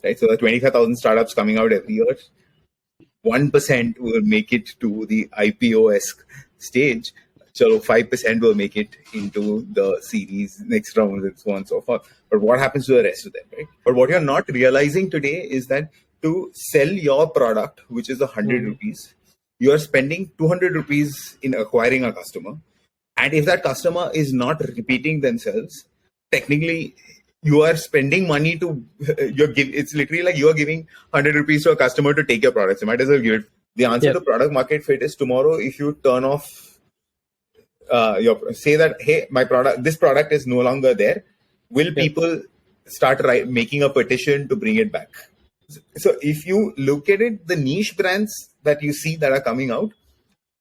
right? So the 25,000 startups coming out every year, 1% will make it to the IPO-esque stage. So 5% will make it into the series, next round, and so on and so forth. But what happens to the rest of them, right? But what you're not realizing today is that to sell your product, which is 100 rupees, you are spending 200 rupees in acquiring a customer. And if that customer is not repeating themselves, technically you are spending money to it's literally like you are giving 100 rupees to a customer to take your products. You might as well give it. The answer to product market fit is tomorrow if you turn off say that, hey, this product is no longer there, will people start making a petition to bring it back? So if you look at it, the niche brands that you see that are coming out,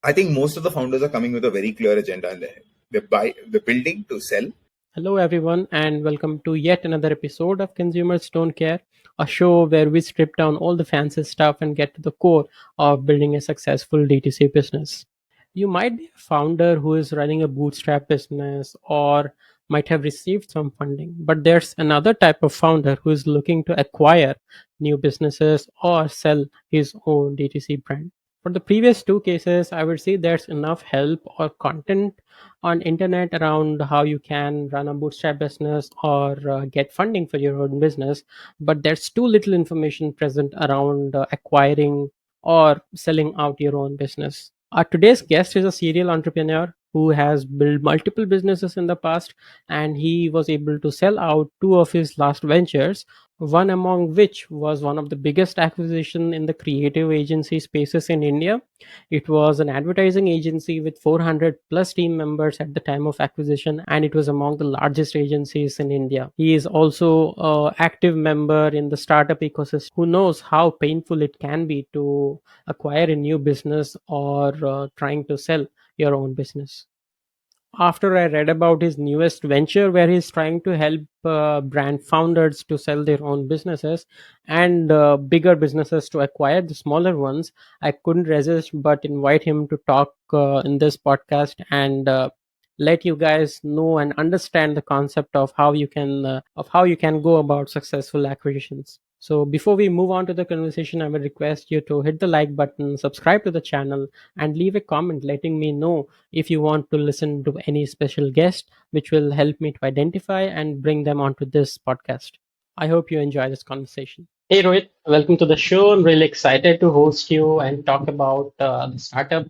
I think most of the founders are coming with a very clear agenda in their head. They're building to sell. Hello everyone and welcome to yet another episode of Consumers Don't Care, a show where we strip down all the fancy stuff and get to the core of building a successful DTC business. You might be a founder who is running a bootstrap business or might have received some funding, but there's another type of founder who is looking to acquire new businesses or sell his own DTC brand. For the previous two cases, I would say there's enough help or content on internet around how you can run a bootstrap business or get funding for your own business, but there's too little information present around acquiring or selling out your own business. Our today's guest is a serial entrepreneur who has built multiple businesses in the past, and he was able to sell out two of his last ventures, one among which was one of the biggest acquisition in the creative agency spaces in India. It was an advertising agency with 400 plus team members at the time of acquisition, and it was among the largest agencies in India. He is also an active member in the startup ecosystem who knows how painful it can be to acquire a new business or trying to sell your own business. After I read about his newest venture where he's trying to help brand founders to sell their own businesses and bigger businesses to acquire the smaller ones, I couldn't resist but invite him to talk in this podcast and let you guys know and understand the concept of how you can go about successful acquisitions. So before we move on to the conversation, I will request you to hit the like button, subscribe to the channel, and leave a comment letting me know if you want to listen to any special guest, which will help me to identify and bring them onto this podcast. I hope you enjoy this conversation. Hey Rohit, welcome to the show. I'm really excited to host you and talk about the startup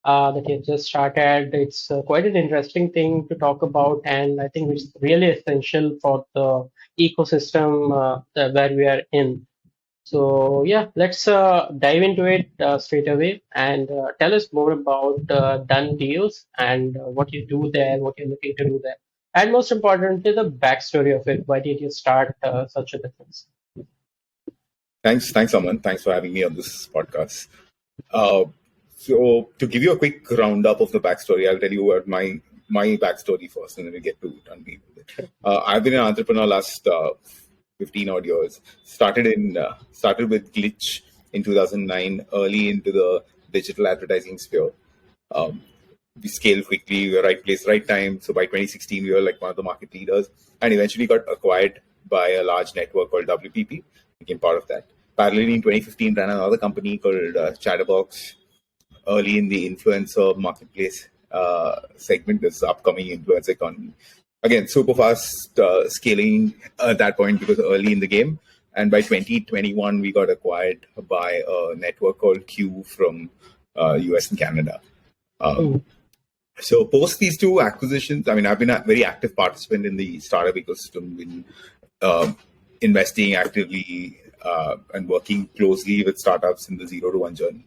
that you've just started. It's quite an interesting thing to talk about, and I think it's really essential for the ecosystem where we are in. So yeah, let's dive into it straight away and tell us more about done deals and what you do there, what you're looking to do there, and most importantly, the backstory of it. Why did you start such a business? Thanks, Aman. Thanks for having me on this podcast. So to give you a quick roundup of the backstory, I'll tell you what my backstory first, and then we get to unveil. I've been an entrepreneur last 15 odd years. Started with Glitch in 2009, early into the digital advertising sphere. We scaled quickly, we were right place, right time. So by 2016, we were like one of the market leaders, and eventually got acquired by a large network called WPP. Became part of that. Parallelly, in 2015, ran another company called Chatterbox, early in the influencer marketplace segment, this upcoming influencer economy. Again, super fast scaling at that point because early in the game. And by 2021, we got acquired by a network called Q from US and Canada. So post these two acquisitions, I mean, I've been a very active participant in the startup ecosystem, in investing actively and working closely with startups in the 0 to 1 journey.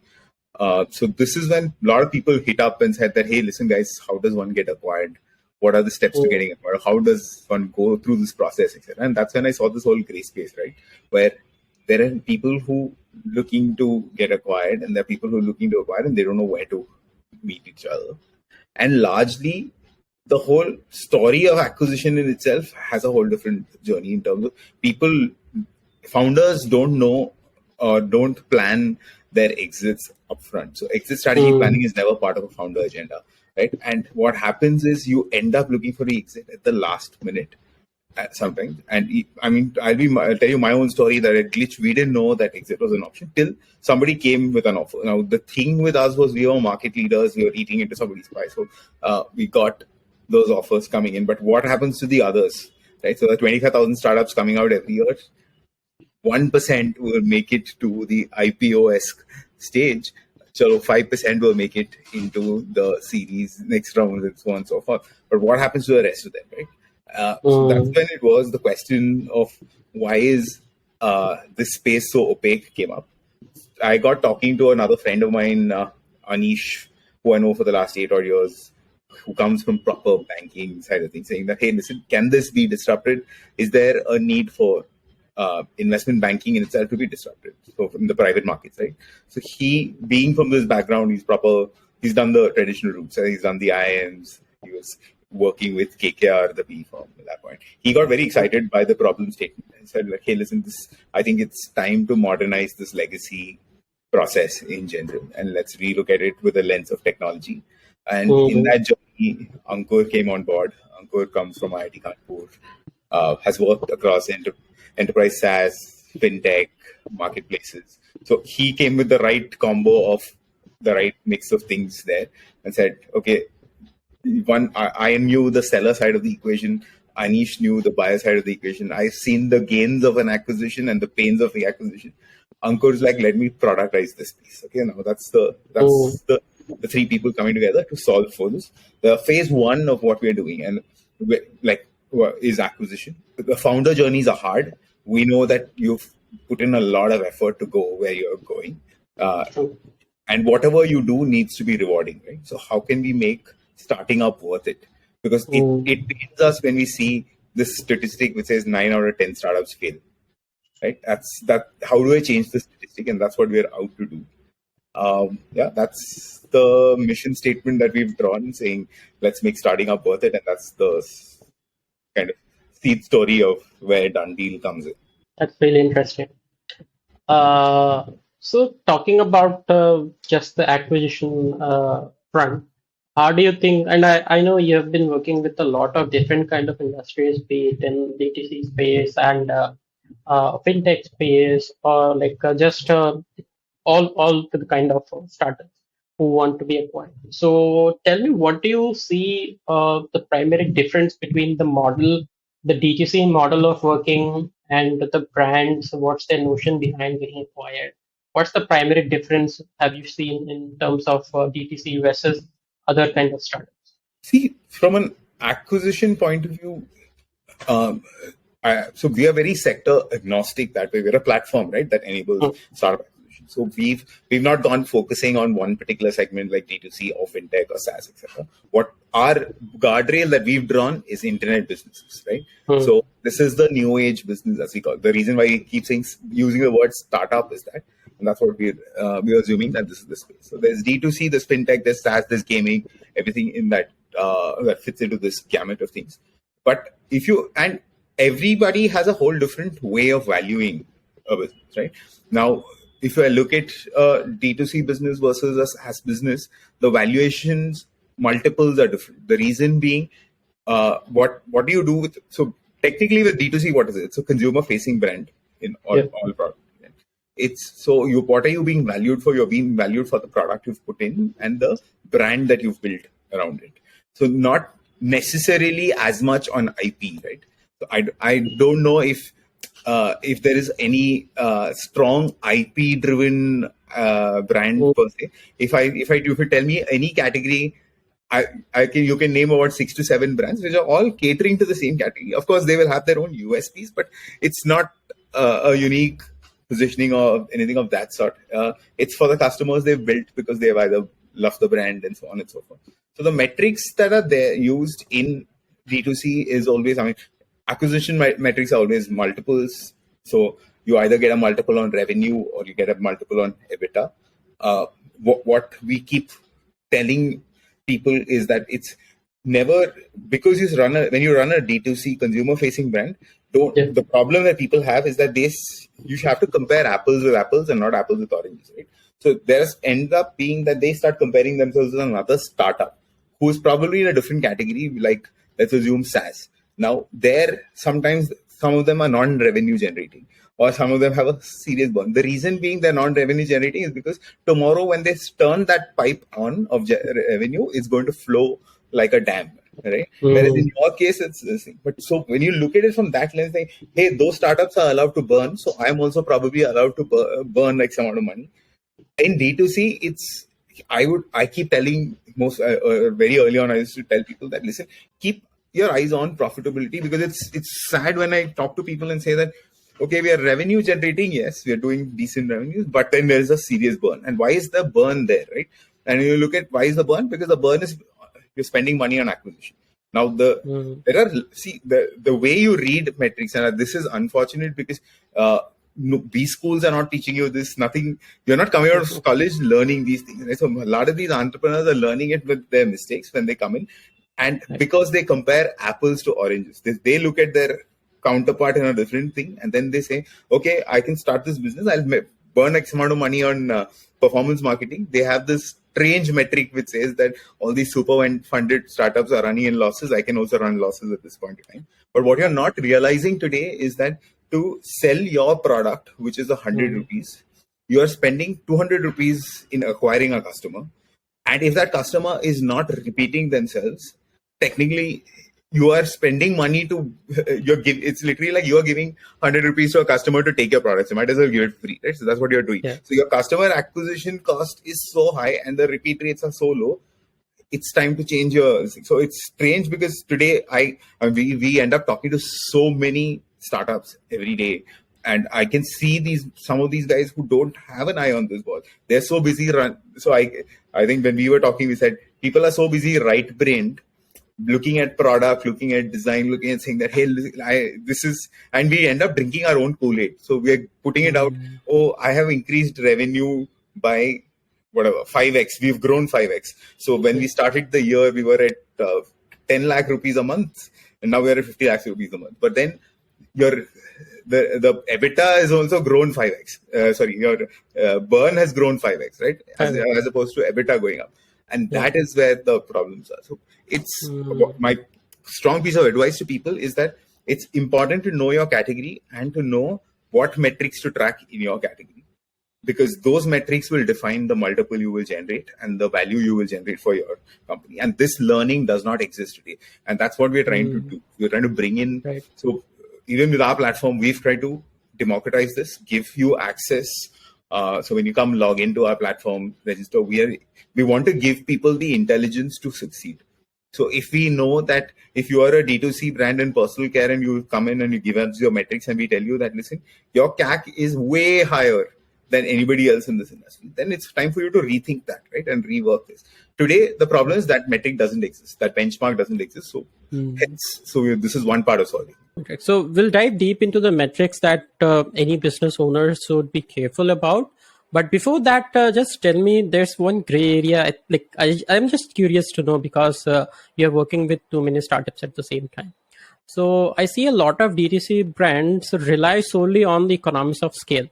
So this is when a lot of people hit up and said that, hey, listen, guys, how does one get acquired? What are the steps to getting acquired? How does one go through this process, etc.? And that's when I saw this whole gray space, right? Where there are people who looking to get acquired, and there are people who are looking to acquire, and they don't know where to meet each other. And largely, the whole story of acquisition in itself has a whole different journey in terms of founders don't know or don't plan their exits upfront. So exit strategy planning is never part of a founder agenda, right? And what happens is you end up looking for the exit at the last minute. sometimes. And I'll tell you my own story that at Glitch, we didn't know that exit was an option till somebody came with an offer. Now, the thing with us was we were market leaders, we were eating into somebody's pie. So we got those offers coming in. But what happens to the others, right? So the 25,000 startups coming out every year, 1% will make it to the IPO-esque stage. So 5% will make it into the series next round and so on and so forth. But what happens to the rest of them, right? So that's when it was the question of why is this space so opaque came up. I got talking to another friend of mine, Anish, who I know for the last 8 odd years, who comes from proper banking side of things, saying that, hey, listen, can this be disrupted? Is there a need for investment banking in itself to be disrupted? So in the private markets, right? So he, being from this background, he's done the traditional routes. He's done the IIMs. He was working with KKR, the PE firm at that point. He got very excited by the problem statement and said, like, hey, listen, I think it's time to modernize this legacy process in general, and let's relook at it with a lens of technology. And in that journey, Ankur came on board. Ankur comes from IIT Kanpur, has worked across enterprise SaaS, Fintech, marketplaces. So he came with the right combo of the right mix of things there and said, okay, I knew the seller side of the equation. Anish knew the buyer side of the equation. I've seen the gains of an acquisition and the pains of the acquisition. Ankur's like, let me productize this piece. Okay, now that's the three people coming together to solve for this. The phase one of what we're doing and is acquisition. The founder journeys are hard. We know that you've put in a lot of effort to go where you're going. And whatever you do needs to be rewarding, right? So how can we make starting up worth it? Because it pains us when we see this statistic which says 9 out of 10 startups fail, right? How do I change the statistic? And that's what we're out to do. That's the mission statement that we've drawn, saying let's make starting up worth it. And that's the kind of seed story of where Done Deal comes in. That's really interesting. So talking about just the acquisition front, how do you think, and I know you have been working with a lot of different kind of industries, be it in DTC space and fintech space, or just all the kind of startups who want to be acquired. So tell me, what do you see the primary difference between the model, the DTC model of working, and the brands? What's their notion behind getting acquired? What's the primary difference have you seen in terms of DTC versus other kind of startups? See, from an acquisition point of view, so we are very sector agnostic that way. We're a platform, right, that enables startup acquisition. So we've not gone focusing on one particular segment like D2C or fintech or SaaS, etc. What our guardrail that we've drawn is internet businesses, right? So this is the new age business, as we call it. The reason why we keep using the word startup is that, and that's what we're assuming that this is the space. So there's D2C, there's fintech, there's SaaS, there's gaming, everything in that that fits into this gamut of things. But everybody has a whole different way of valuing a business, right? Now, if I look at D2C business versus a SaaS business, the valuations multiples are different. The reason being, what do you do with, so technically with D2C, what is it? It's a consumer facing brand in all products. What are you being valued for? You're being valued for the product you've put in and the brand that you've built around it. So not necessarily as much on IP, right? So I don't know if there is any strong IP driven brand per se. If you tell me any category, you can name about 6 to 7 brands which are all catering to the same category. Of course, they will have their own USPs, but it's not a unique positioning or anything of that sort. It's for the customers they've built because they've either loved the brand and so on and so forth. So the metrics that are there used in D2C is always, acquisition metrics are always multiples. So you either get a multiple on revenue or you get a multiple on EBITDA. What we keep telling people is that it's never, because when you run a D2C consumer facing brand, the problem that people have is that you have to compare apples with apples and not apples with oranges, right? So there's ends up being that they start comparing themselves with another startup who's probably in a different category, like let's assume SaaS. Now, there sometimes some of them are non-revenue generating, or some of them have a serious burn. The reason being they're non-revenue generating is because tomorrow when they turn that pipe on of revenue, it's going to flow like a dam, right? Whereas in your case, it's the same. But so when you look at it from that lens, saying, hey, those startups are allowed to burn, so I'm also probably allowed to burn like some amount of money. In D2C, I keep telling very early on, I used to tell people that, listen, keep your eyes on profitability, because it's sad when I talk to people and say that, okay, we are revenue generating, yes, we are doing decent revenues, but then there's a serious burn. And why is the burn there, right? And you look at why is the burn? Because the burn is you're spending money on acquisition. Now there are the way you read metrics, and this is unfortunate because B schools are not teaching you this. Nothing. You're not coming out of college learning these things. Right? So a lot of these entrepreneurs are learning it with their mistakes when they come in, and because they compare apples to oranges, they look at their counterpart in a different thing, and then they say, okay, I can start this business. I'll burn X amount of money on performance marketing. They have this strange metric which says that all these super funded startups are running in losses. I can also run losses at this point in time. But what you're not realizing today is that to sell your product, which is 100 rupees, you are spending 200 rupees in acquiring a customer. And if that customer is not repeating themselves, technically you are spending money to it's literally like you are giving 100 rupees to a customer to take your products. You might as well give it free, right? So that's what you're doing. So your customer acquisition cost is so high and the repeat rates are so low. It's time to change your. So it's strange because today we end up talking to so many startups every day, and I can see some of these guys who don't have an eye on this ball. They're so busy So I think when we were talking, we said people are so busy right-brained, looking at product, looking at design, looking at saying that, hey, this is, and we end up drinking our own Kool-Aid. So we're putting it out. Oh, I have increased revenue by whatever 5x. We've grown 5x. So when we started the year, we were at 10 lakh rupees a month, and now we're at 50 lakhs rupees a month. But then the EBITDA has also grown 5x. Your burn has grown 5x, right? As opposed to EBITDA going up. And that is where the problems are. So it's my strong piece of advice to people is that it's important to know your category and to know what metrics to track in your category, because those metrics will define the multiple you will generate and the value you will generate for your company. And this learning does not exist today. And that's what we're trying to do. We're trying to bring in. So even with our platform, we've tried to democratize this, give you access. So when you come log into our platform, register, we want to give people the intelligence to succeed. So if we know that if you are a D2C brand in personal care and you come in and you give us your metrics and we tell you that, listen, your CAC is way higher than anybody else in this industry, then it's time for you to rethink that, right? And rework this. Today, the problem is that metric doesn't exist. That benchmark doesn't exist. So this is one part of solving. Okay. So we'll dive deep into the metrics that any business owner should be careful about. But before that, just tell me, there's one gray area. I'm just curious to know, because you're working with too many startups at the same time. So I see a lot of DTC brands rely solely on the economies of scale.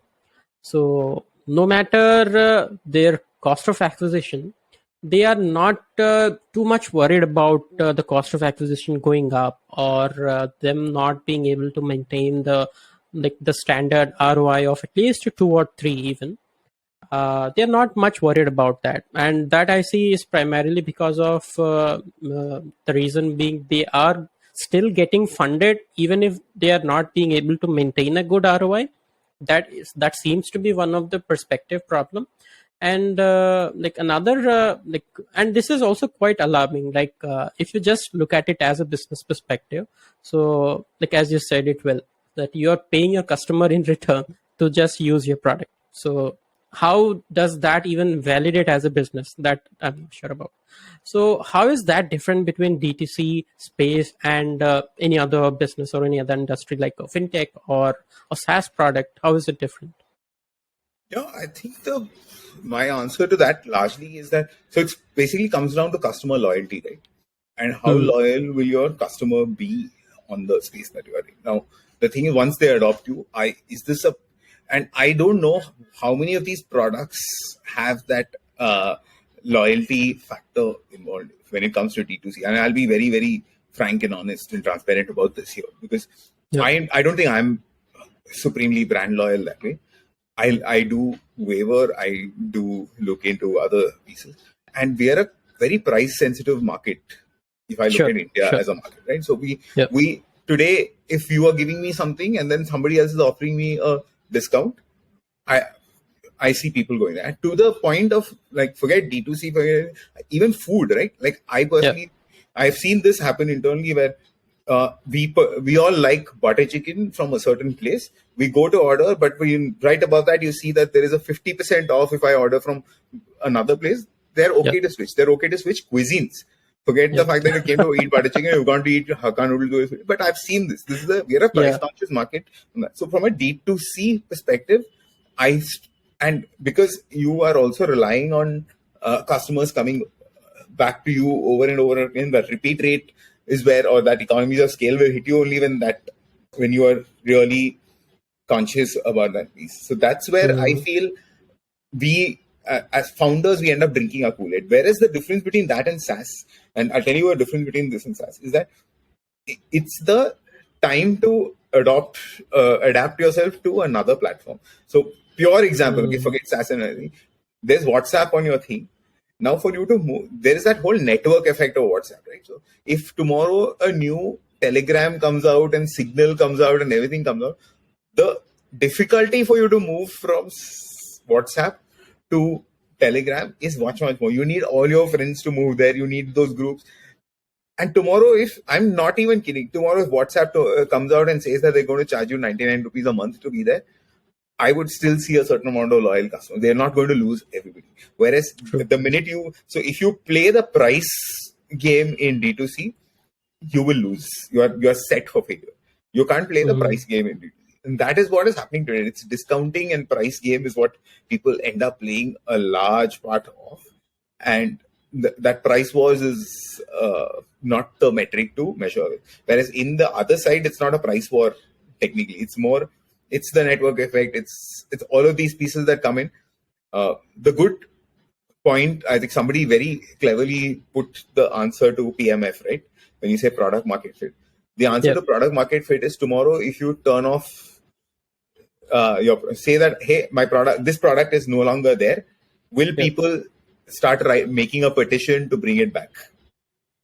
So no matter their cost of acquisition, they are not too much worried about the cost of acquisition going up, or them not being able to maintain the standard ROI of at least 2 or 3 even. They're not much worried about that, and that I see is primarily because of the reason being they are still getting funded even if they are not being able to maintain a good ROI. That seems to be one of the perspective problem. And and this is also quite alarming, if you just look at it as a business perspective. So as you said it well, that you're paying your customer in return to just use your product. So how does that even validate as a business? That I'm not sure about. So how is that different between DTC space and any other business or any other industry like a fintech or a SaaS product? How is it different? Yeah, I think my answer to that largely is that, so it basically comes down to customer loyalty, right? And how loyal will your customer be on the space that you are in? Now, the thing is, once they adopt you, and I don't know how many of these products have that loyalty factor involved when it comes to D2C. And I'll be very, very frank and honest and transparent about this here, because Yeah. I don't think I'm supremely brand loyal that way. I do waver, I do look into other pieces, and we are a very price sensitive market. If I look Sure, at India sure. as a market, right? So Yeah. we today, if you are giving me something and then somebody else is offering me a discount, I see people going there to the point of like, forget D2C, forget even food, right? Like I personally, I've seen this happen internally where we all like butter chicken from a certain place. We go to order, but right above that, you see that there is a 50% off if I order from another place. They're okay to switch. They're okay to switch cuisines. Forget the fact that you came to eat butter chicken, you've gone to eat Hakka noodles. But I've seen this. We are a price conscious market. So from a D2C perspective, and because you are also relying on customers coming back to you over and over again, that repeat rate is where, or that economies of scale will hit you only when you are really conscious about that piece. So that's where I feel we, as founders, we end up drinking our Kool-Aid. Whereas the difference between that and SaaS, and I'll tell you a difference between this and SaaS, is that it's the time to adapt yourself to another platform. So pure example, forget SaaS and everything. There's WhatsApp on your thing. Now for you to move, there is that whole network effect of WhatsApp, right? So if tomorrow a new Telegram comes out and Signal comes out and everything comes out, the difficulty for you to move from WhatsApp to Telegram is much more. You need all your friends to move there. You need those groups. And tomorrow, if I'm not even kidding, tomorrow if WhatsApp comes out and says that they're going to charge you 99 rupees a month to be there, I would still see a certain amount of loyal customers. They're not going to lose everybody. Whereas the minute if you play the price game in D2C, you will lose. You are set for failure. You can't play the price game in D2C. And that is what is happening today. It's discounting and price game is what people end up playing a large part of. And that price wars is not the metric to measure it. Whereas in the other side, it's not a price war technically. It's the network effect. It's all of these pieces that come in. The good point, I think somebody very cleverly put the answer to PMF, right? When you say product market fit, the answer to product market fit is tomorrow if you turn off say that, hey, this product is no longer there. Will people start making a petition to bring it back?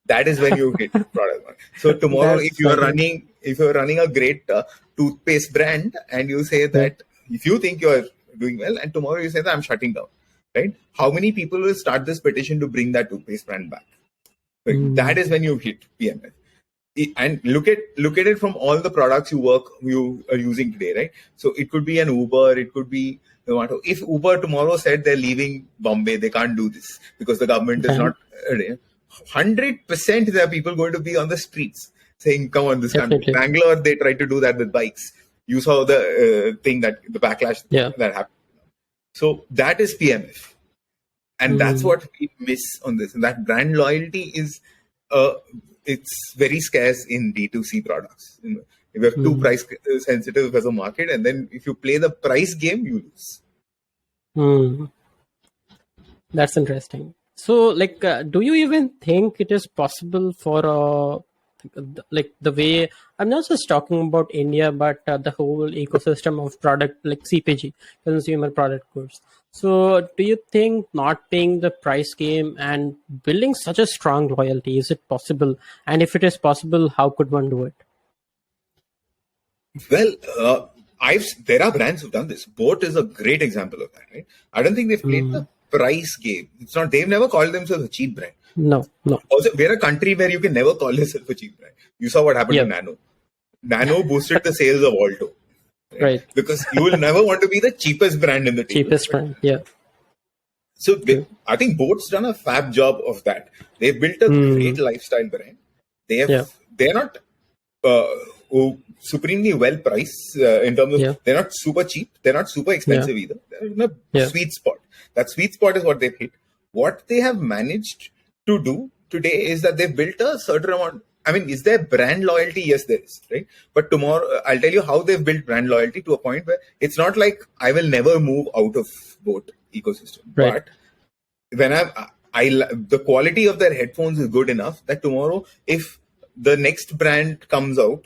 That is when you hit product market. So tomorrow, if you are running a great toothpaste brand, and you say that if you think you are doing well, and tomorrow you say that I'm shutting down, right? How many people will start this petition to bring that toothpaste brand back? Right? That is when you hit PMF. And look at it from all the products you are using today, right? So it could be an Uber, it could be Zomato. If Uber tomorrow said they're leaving Bombay, they can't do this because the government is not. 100% there are people going to be on the streets saying, "Come on, this country." Bangalore, they tried to do that with bikes. You saw the thing the backlash that happened. So that is PMF, and that's what we miss on this. And that brand loyalty is it's very scarce in D2C products. If you have too price sensitive as a market, and then if you play the price game, you lose. That's interesting. So, do you even think it is possible for the way, I'm not just talking about India, but the whole ecosystem of product like CPG, consumer product goods. So do you think not paying the price game and building such a strong loyalty, is it possible? And if it is possible, how could one do it? Well, there are brands who've done this. Boat is a great example of that, right? I don't think they've played the price game. They've never called themselves a cheap brand. No. Also, we're a country where you can never call yourself a cheap brand. You saw what happened to Nano. Nano boosted the sales of Alto. Right. Because you will never want to be the cheapest brand in the table. Cheapest brand, yeah. So I think Boat's done a fab job of that. They've built a great lifestyle brand. They're not supremely well priced in terms of they're not super cheap. They're not super expensive either. They're in a sweet spot. That sweet spot is what they've hit. What they have managed to do today is that they've built a certain amount. I mean, is there brand loyalty? Yes, there is, right? But tomorrow, I'll tell you how they've built brand loyalty to a point where it's not like I will never move out of Boat ecosystem. Right. But when the quality of their headphones is good enough that tomorrow, if the next brand comes out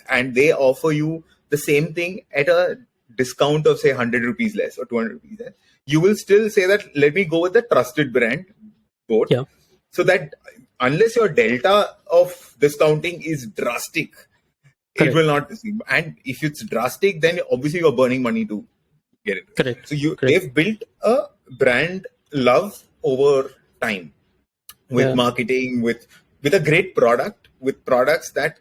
and they offer you the same thing at a discount of say 100 rupees less or 200 rupees less, you will still say that let me go with the trusted brand boat. Yeah. So that unless your delta of discounting is drastic, Correct. it will not receive. And if it's drastic, then obviously you're burning money to get it. Correct. So Correct. they've built a brand love over time with marketing, with a great product, with products that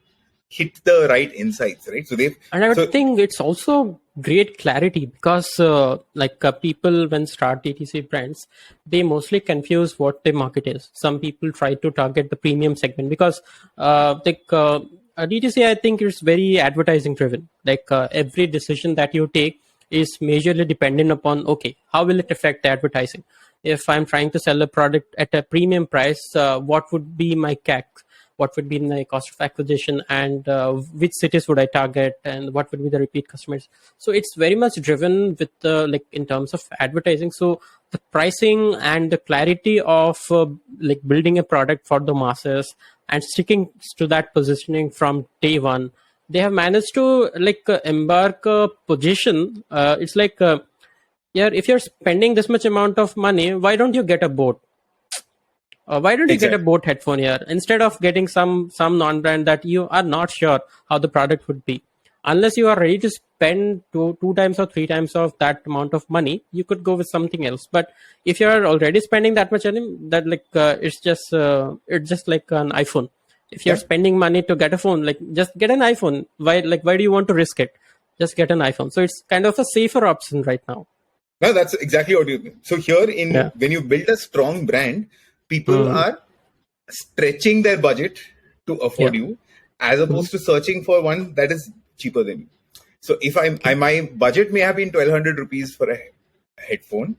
hit the right insights, right? So And I would think it's also great clarity because people when start DTC brands, they mostly confuse what their market is. Some people try to target the premium segment because DTC, I think, is very advertising driven. Every decision that you take is majorly dependent upon, okay, how will it affect the advertising? If I'm trying to sell a product at a premium price, what would be my CAC? What would be the cost of acquisition, and which cities would I target, and what would be the repeat customers? So it's very much driven with in terms of advertising. So the pricing and the clarity of building a product for the masses and sticking to that positioning from day one, they have managed to embark a position. It's yeah, if you're spending this much amount of money, why don't you get a boat? Why don't you get a boat headphone here instead of getting some non-brand that you are not sure how the product would be? Unless you are ready to spend two times or three times of that amount of money, you could go with something else. But if you are already spending that much money, that it's just like an iPhone. If you're spending money to get a phone, just get an iPhone. Why do you want to risk it? Just get an iPhone. So it's kind of a safer option right now. No, that's exactly what you mean. So here when you build a strong brand, people are stretching their budget to afford you, as opposed to searching for one that is cheaper than you. So if my budget may have been 1,200 rupees for a headphone,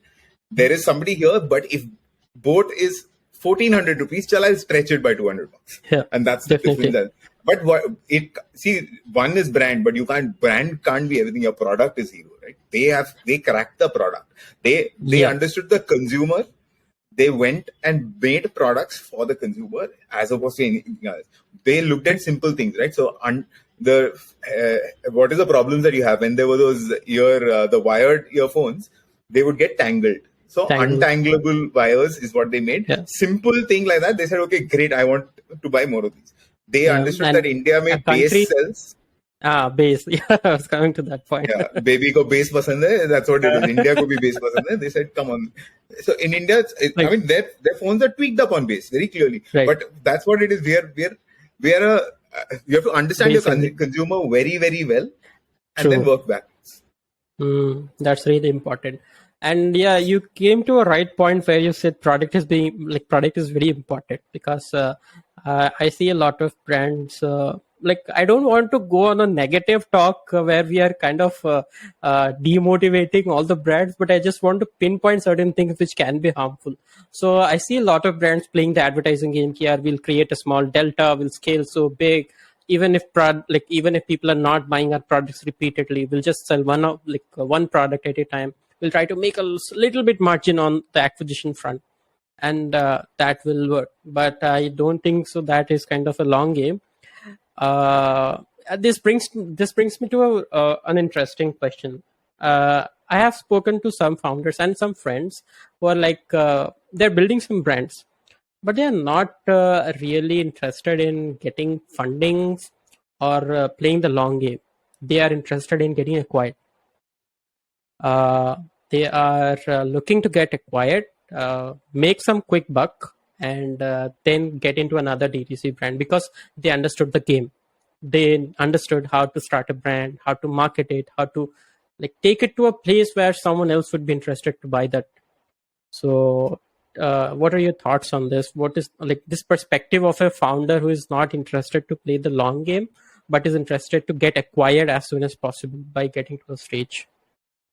there is somebody here, but if boat is 1,400 rupees, I'll stretch it by 200 bucks. Yeah, and that's definitely. the difference. But one is brand, but brand can't be everything. Your product is hero, right? They cracked the product. They understood the consumer. They went and made products for the consumer as opposed to anything else. They looked at simple things, right? So what is the problems that you have when there were those the wired earphones? They would get tangled. So untangleable wires is what they made. Yeah. Simple thing like that. They said, okay, great. I want to buy more of these. They understood that India made base cells. Base. Yeah, I was coming to that point. Yeah, baby ko base pasand hai. That's what it is. India ko bhi base pasand hai. They said, come on. So in India, their phones are tweaked up on base very clearly. Right. But that's what it is. We are you have to understand your consumer very, very well, and then work backwards. That's really important. And yeah, you came to a right point where you said product is very important because I see a lot of brands. I don't want to go on a negative talk where we are kind of demotivating all the brands, but I just want to pinpoint certain things which can be harmful. So I see a lot of brands playing the advertising game here. We'll create a small delta, we'll scale so big. Even if people are not buying our products repeatedly, we'll just sell one product at a time. We'll try to make a little bit margin on the acquisition front, and that will work. But I don't think so. That is kind of a long game. This brings me to an interesting question. I have spoken to some founders and some friends who are they're building some brands, but they are not really interested in getting fundings or playing the long game. They are interested in getting acquired. They are looking to get acquired, make some quick buck, and then get into another DTC brand because they understood the game. They understood how to start a brand, how to market it, how to take it to a place where someone else would be interested to buy that. So what are your thoughts on this? What is this perspective of a founder who is not interested to play the long game but is interested to get acquired as soon as possible by getting to a stage?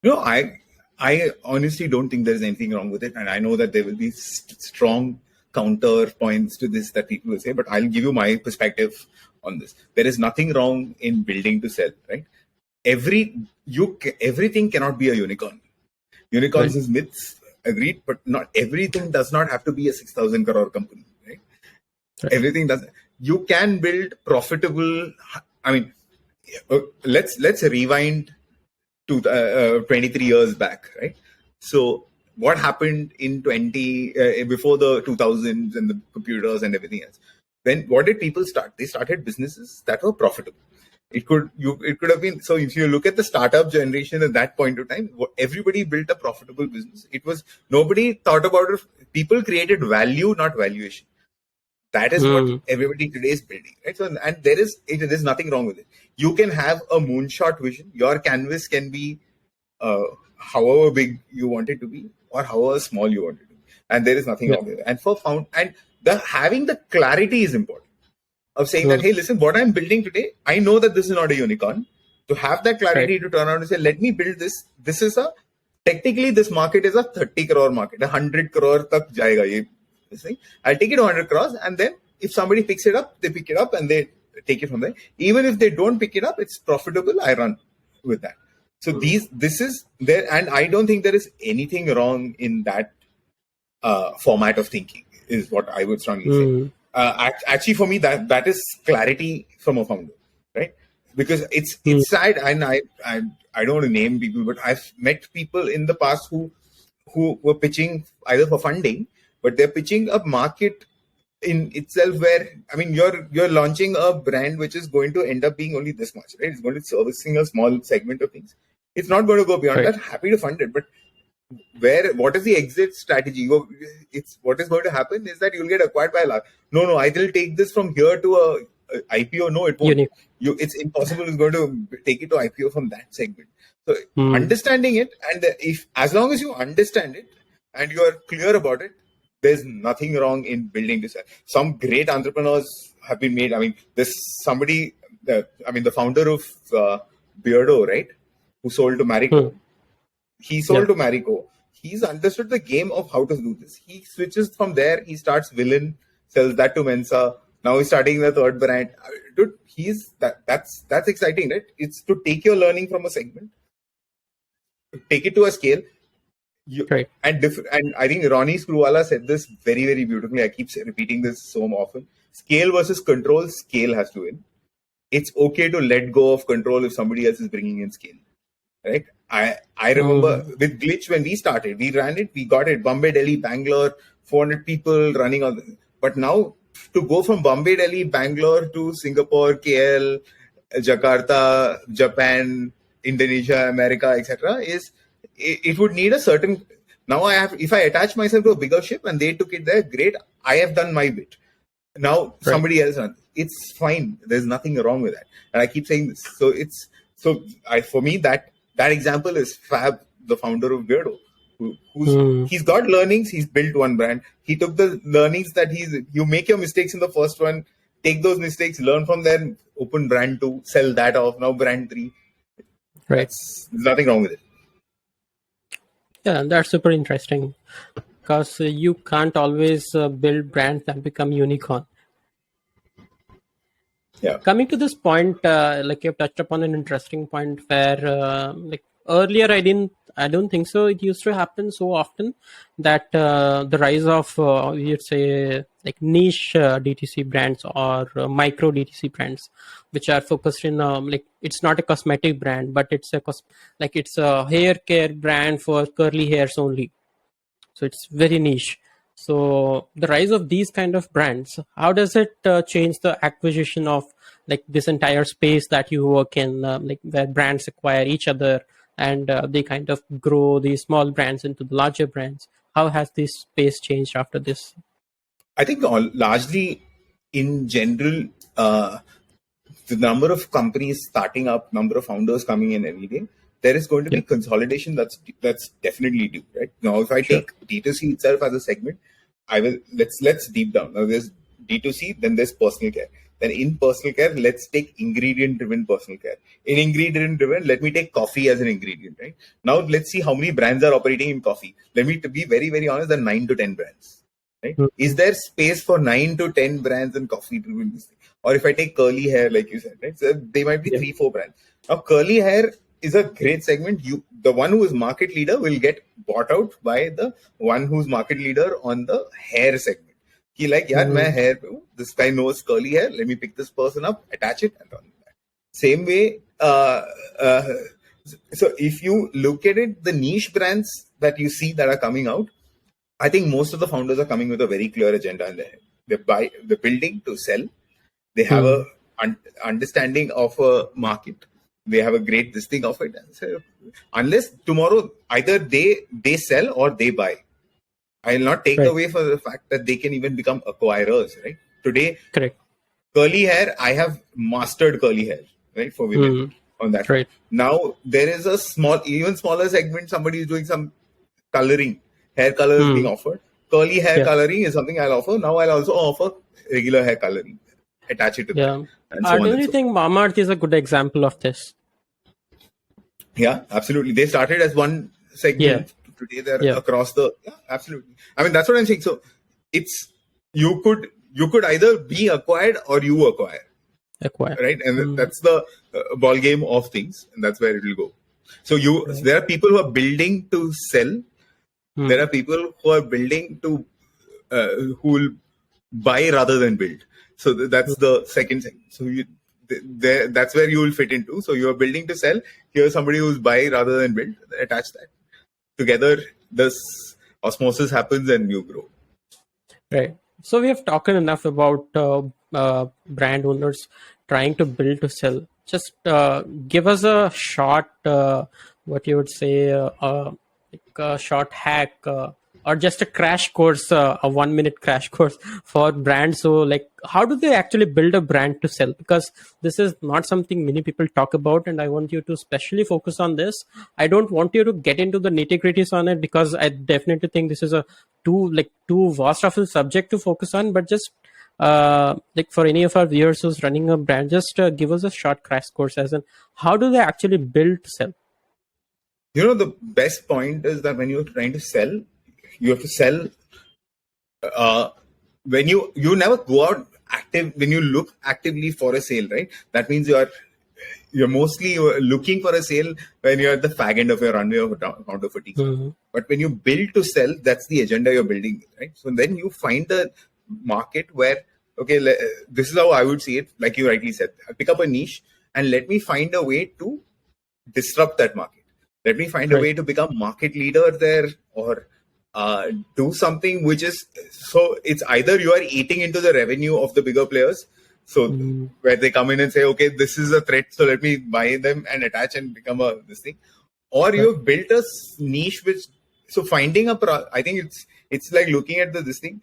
I honestly don't think there's anything wrong with it, and I know that there will be strong counterpoints to this that people will say, but I'll give you my perspective on this. There is nothing wrong in building to sell, right? Everything cannot be a unicorn. Unicorns is myths, agreed, but not everything does not have to be a 6,000 crore company, right? Everything does. you can build profitable. I mean, let's rewind to 23 years back, right? So what happened in 20 before the 2000s and the computers and everything else? Then what did people start? They started businesses that were profitable. It could have been. So if you look at the startup generation at that point of time, everybody built a profitable business. It was, nobody thought about it. People created value, not valuation. That is what everybody today is building, right? So, and there's nothing wrong with it. You can have a moonshot vision. Your canvas can be however big you want it to be, or however small you want it to be, and there is nothing wrong with it. And having the clarity is important. Of saying that, hey, listen, what I'm building today, I know that this is not a unicorn. To have that clarity to turn around and say, let me build this. This is technically this market is a 30 crore market. 100 crore tak jayega ye. I'll take it to 100 crores, and then if somebody picks it up, they pick it up and they take it from there. Even if they don't pick it up, it's profitable. I run with that. So this is there, and I don't think there is anything wrong in that format of thinking. Is what I would strongly say. Actually, for me, that is clarity from a founder, right? Because it's sad, and I don't want to name people, but I've met people in the past who were pitching either for funding, but they're pitching a market in itself where, I mean, you're launching a brand which is going to end up being only this much, right? It's going to be servicing a small segment of things. It's not going to go beyond that. Happy to fund it, but what is the exit strategy? What is going to happen is that you'll get acquired by a large. No, I will take this from here to a IPO. No, it won't. It's impossible. It's going to take it to IPO from that segment. So understanding it, and as long as you understand it and you are clear about it, there's nothing wrong in building this. Some great entrepreneurs have been made. I mean, there's somebody, the founder of Beardo, right, who sold to Marico. He sold to Marico. He's understood the game of how to do this. He switches from there. He starts Villain, sells that to Mensa. Now he's starting the third brand. Dude, that's exciting, right? It's to take your learning from a segment, take it to a scale. And I think Ronnie Screwvala said this very, very beautifully. I keep repeating this so often. Scale versus control. Scale has to win. It's okay to let go of control if somebody else is bringing in scale, right? I remember with Glitch, when we started, we ran it, we got it. Bombay, Delhi, Bangalore, 400 people running on. But now to go from Bombay, Delhi, Bangalore to Singapore, KL, Jakarta, Japan, Indonesia, America, etc., it would need a certain. Now if I attach myself to a bigger ship and they took it there, great. I have done my bit. Now somebody else runs. It's fine. There's nothing wrong with that. And I keep saying this. For me that example is Fab, the founder of Beardo. He's got learnings. He's built one brand. He took the learnings that you make your mistakes in the first one, take those mistakes, learn from there, open brand 2, sell that off. Now brand 3. There's nothing wrong with it. Yeah, that's super interesting, because you can't always build brands that become unicorn. Yeah. Coming to this point, you've touched upon an interesting point where, earlier, I don't think so. It used to happen so often that the rise of, you'd say, like niche DTC brands or micro DTC brands, which are focused in, it's not a cosmetic brand, but it's a hair care brand for curly hairs only. So it's very niche. So the rise of these kind of brands, how does it change the acquisition of this entire space that you work in, where brands acquire each other and they kind of grow these small brands into the larger brands? How has this space changed after this? I think largely in general, the number of companies starting up, number of founders coming in every day, there is going to be consolidation that's definitely due, right? Now, if I take D2C itself as a segment, let's deep down. Now there's D2C, then there's personal care. Then in personal care, let's take ingredient-driven personal care. In ingredient-driven, let me take coffee as an ingredient, right? Now let's see how many brands are operating in coffee. Let me be very, very honest, there are 9 to 10 brands, right? Is there space for 9 to 10 brands in coffee to do this thing? Or if I take curly hair, like you said, right? So they might be 3-4 brands. Now curly hair is a great segment. The one who is market leader will get bought out by the one who's market leader on the hair segment. He like, yeah, my hair, this guy knows curly hair. Let me pick this person up, attach it, and run with that. Same way. Uh, so if you look at it, the niche brands that you see that are coming out, I think most of the founders are coming with a very clear agenda in their head. They're building to sell. They have a understanding of a market. They have a great this thing of it. So unless tomorrow either they sell or they buy, I will not take Right. away for the fact that they can even become acquirers. Right today, Correct. curly hair, I have mastered curly hair. Right, for women on that. Right. Now there is a even smaller segment. Somebody is doing some coloring. Hair color is being offered. Curly hair coloring is something I'll offer. Now I'll also offer regular hair coloring. Attach it to that. And so on Don't and you so think Mamaearth is a good example of this? Yeah, absolutely. They started as one segment. Today they're across the. Yeah, absolutely. I mean, that's what I'm saying. So it's you could either be acquired or you acquire. Right, and that's the ball game of things, and that's where it will go. So there are people who are building to sell. There are people who are building to who will buy rather than build. So that's the second thing. So that's where you will fit into. So you are building to sell. Here's somebody who's buy rather than build. Attach that together. This osmosis happens and you grow. Right. So we have talked enough about brand owners trying to build to sell. Just give us a short, what you would say, like a short hack or just a crash course, a 1 minute crash course for brands. So like, how do they actually build a brand to sell? Because this is not something many people talk about, and I want you to specially focus on this. I don't want you to get into the nitty gritties on it, because I definitely think this is a too vast of a subject to focus on. But just like for any of our viewers who's running a brand, just give us a short crash course as in how do they actually build to sell. The best point is that when you're trying to sell, you have to sell when you never go out active. When you look actively for a sale, right, that means you're mostly looking for a sale when you're at the fag end of your runway of counter fatigue. But when you build to sell, that's the agenda you're building, right? So then you find the market where, okay, this is how I would see it. Like you rightly said, I pick up a niche and let me find a way to disrupt that market. Let me find a way to become market leader there, or do something which is, so it's either you are eating into the revenue of the bigger players. So where they come in and say, okay, this is a threat, so let me buy them and attach and become this thing. Or you've built a niche which, so finding I think it's like looking at this thing.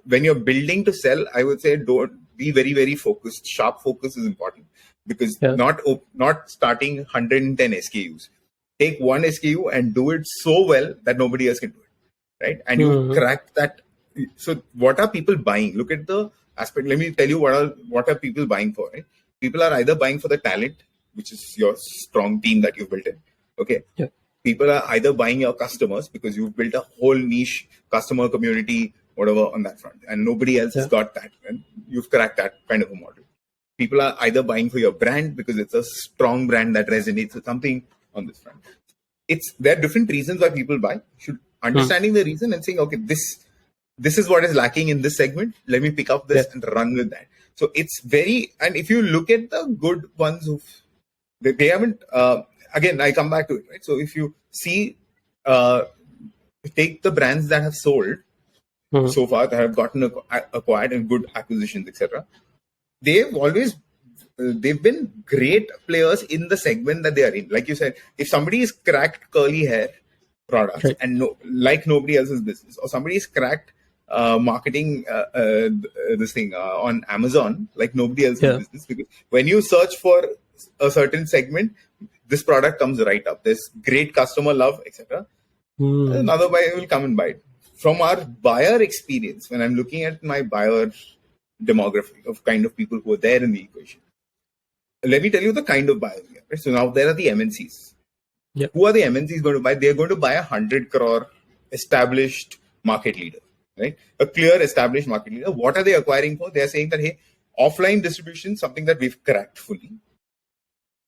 When you're building to sell, I would say don't be very, very focused. Sharp focus is important, because not starting 110 SKUs. Take one SKU and do it so well that nobody else can do it, right? And you crack that. So what are people buying? Look at the aspect. Let me tell you what are people buying for, right? People are either buying for the talent, which is your strong team that you've built in. Okay. Yeah. People are either buying your customers because you've built a whole niche customer community, whatever, on that front, and nobody else has got that, and you've cracked that kind of a model. People are either buying for your brand because it's a strong brand that resonates with something on this front. There are different reasons why people buy. Should understanding the reason and saying, okay, this is what is lacking in this segment. Let me pick up this and run with that. So it's and if you look at the good ones they haven't, again, I come back to it, right? So if you see, take the brands that have sold so far, that have gotten acquired and good acquisitions, etc. They've been great players in the segment that they are in. Like you said, if somebody is cracked curly hair products and like nobody else's business, or somebody is cracked marketing this thing on Amazon like nobody else's business, because when you search for a certain segment, this product comes right up. There's great customer love, etc. Another buyer will come and buy it. From our buyer experience, when I'm looking at my buyer demographic of kind of people who are there in the equation, let me tell you the kind of buyers. Right? So now there are the MNCs. Who are the MNCs going to buy? They're going to buy 100 crore established market leader, right? A clear established market leader. What are they acquiring for? They're saying that, hey, offline distribution, something that we've cracked fully.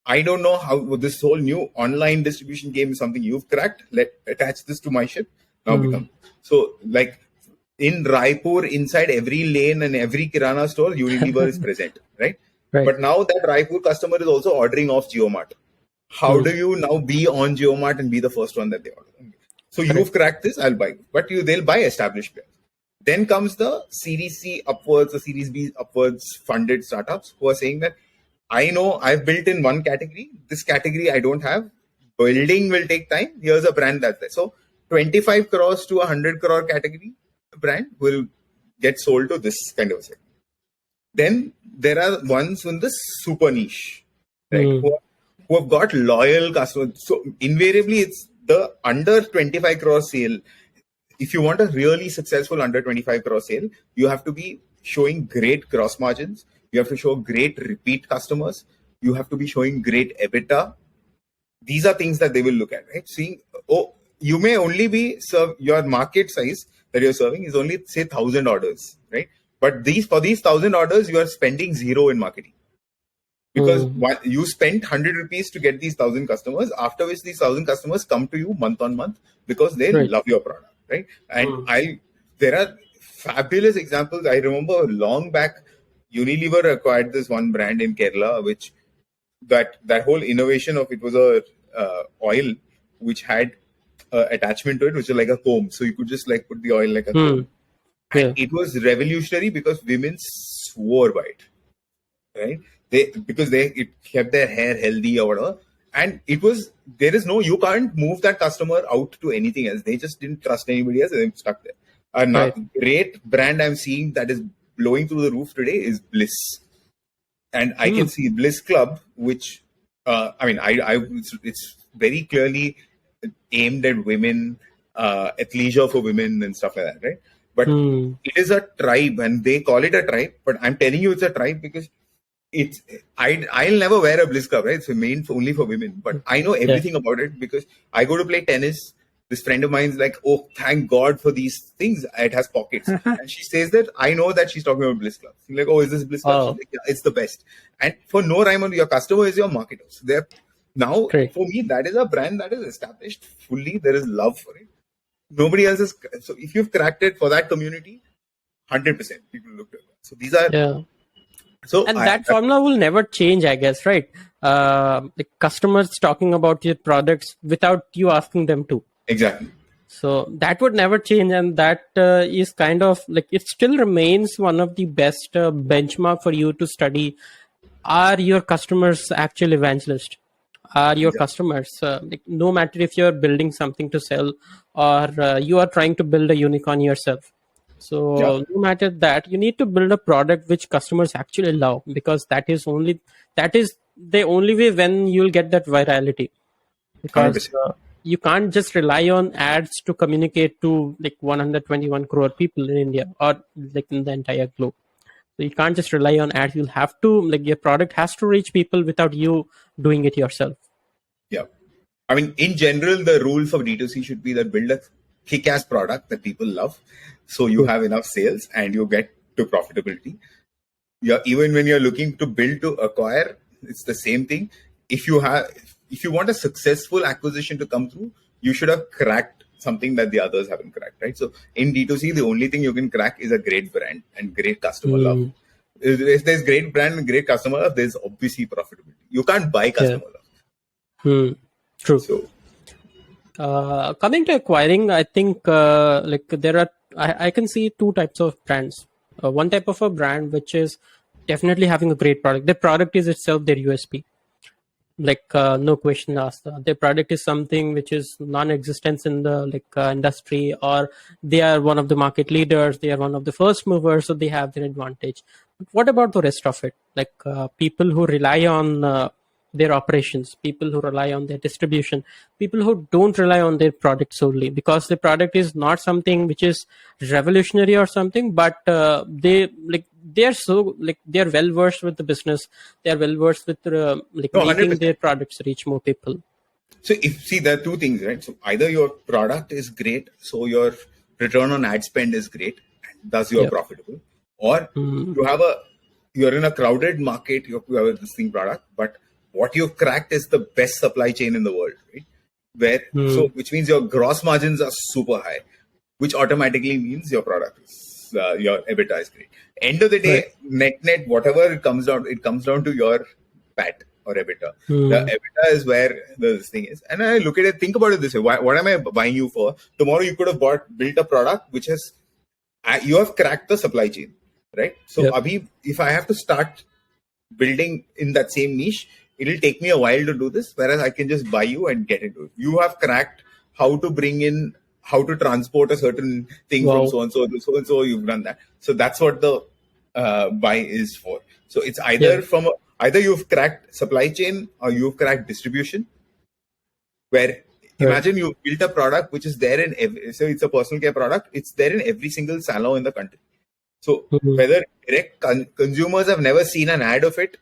I don't know how this whole new online distribution game is something you've cracked. Attach this to my ship. Now become. So like in Raipur, inside every lane and every Kirana store, Unilever is present, right? Right. But now that Raipur customer is also ordering off JioMart. How do you now be on JioMart and be the first one that they order? So you've cracked this, I'll buy. But they'll buy established players. Then comes the Series C upwards, the Series B upwards funded startups who are saying that I know I've built in one category. This category I don't have. Building will take time. Here's a brand that's there. So 25 crores to 100 crore category brand will get sold to this kind of segment. Then there are ones in the super niche, right? Who have got loyal customers. So invariably, it's the under 25 crore sale. If you want a really successful under 25 crore sale, you have to be showing great gross margins. You have to show great repeat customers. You have to be showing great EBITDA. These are things that they will look at, right? Seeing, you may only be your market size that you're serving is only say 1,000 orders, right? But for these 1,000 orders, you are spending zero in marketing. Because you spent 100 rupees to get these 1,000 customers, after which these 1,000 customers come to you month on month because they love your product, right? And there are fabulous examples. I remember long back, Unilever acquired this one brand in Kerala, which that whole innovation of it was a oil which had attachment to it, which was like a comb. So you could just like put the oil like a comb. And it was revolutionary because women swore by it, right? It kept their hair healthy or whatever. And you can't move that customer out to anything else. They just didn't trust anybody else and they're stuck there. A great brand I'm seeing that is blowing through the roof today is Bliss. And I can see Bliss Club, which, it's very clearly aimed at women, athleisure for women and stuff like that, right? But it is a tribe and they call it a tribe, but I'm telling you it's a tribe because I'll never wear a Bliss Club, right? It's made only for women, but I know everything about it because I go to play tennis. This friend of mine is like, oh, thank God for these things. It has pockets. And she says that I know that she's talking about Bliss Club. She's like, oh, is this Bliss Club? She's like, yeah, it's the best. And for no rhyme on your customer is your marketer. So now, for me, that is a brand that is established fully. There is love for it. Nobody else is. So if you've cracked it for that community, 100% people look at it. So these are. Yeah. So that formula will never change, I guess, right? The customers talking about your products without you asking them to. Exactly. So that would never change, and that is kind of like it still remains one of the best benchmark for you to study. Are your customers actual evangelists? Are your customers no matter if you're building something to sell or you are trying to build a unicorn yourself? So no matter that, you need to build a product which customers actually love, because that is the only way when you'll get that virality. Because you can't just rely on ads to communicate to like 121 crore people in India or like in the entire globe. So you can't just rely on ads. You'll have to your product has to reach people without you doing it yourself. Yeah. I mean, in general, the rule for D2C should be that build a kick-ass product that people love. So you have enough sales and you get to profitability. Yeah, even when you're looking to build to acquire, it's the same thing. If you want a successful acquisition to come through, you should have cracked something that the others haven't cracked, right? So in D2C, the only thing you can crack is a great brand and great customer love. If there's great brand and great customer love, there's obviously profitability. You can't buy customer love. True. So, coming to acquiring, I think there are I can see two types of brands. One type of a brand which is definitely having a great product. Their product is itself their USP. No question asked. Their product is something which is non-existent in the industry, or they are one of the market leaders. They are one of the first movers, so they have their advantage. But what about the rest of it? People who rely on their operations, people who rely on their distribution, people who don't rely on their product solely, because the product is not something which is revolutionary or something, but they are well versed with the business. They are well versed with making their products reach more people. So there are two things, right? So either your product is great, so your return on ad spend is great, and thus you're profitable, or you're in a crowded market, you have a distinct product, but what you've cracked is the best supply chain in the world, right? Which means your gross margins are super high. which automatically means your product is, your EBITDA is great. End of the day, Right. net, whatever it comes down to your PAT or EBITDA. The Hmm. EBITDA is where this thing is. And I look at it, think about it this way. What am I buying you for? Tomorrow you could have built a product which has, you have cracked the supply chain, right? So Yep. Abhi, if I have to start building in that same niche, it'll take me a while to do this, whereas I can just buy you and get into it. You have cracked how to bring in, how to transport a certain thing from Wow. so and so to so and so. You've done that, so that's what the buy is for. So it's Yeah. either either you've cracked supply chain or you've cracked distribution. Where Right. imagine you built a product which is there in so it's a personal care product. It's there in every single salon in the country. So Hmm. whether direct consumers have never seen an ad of it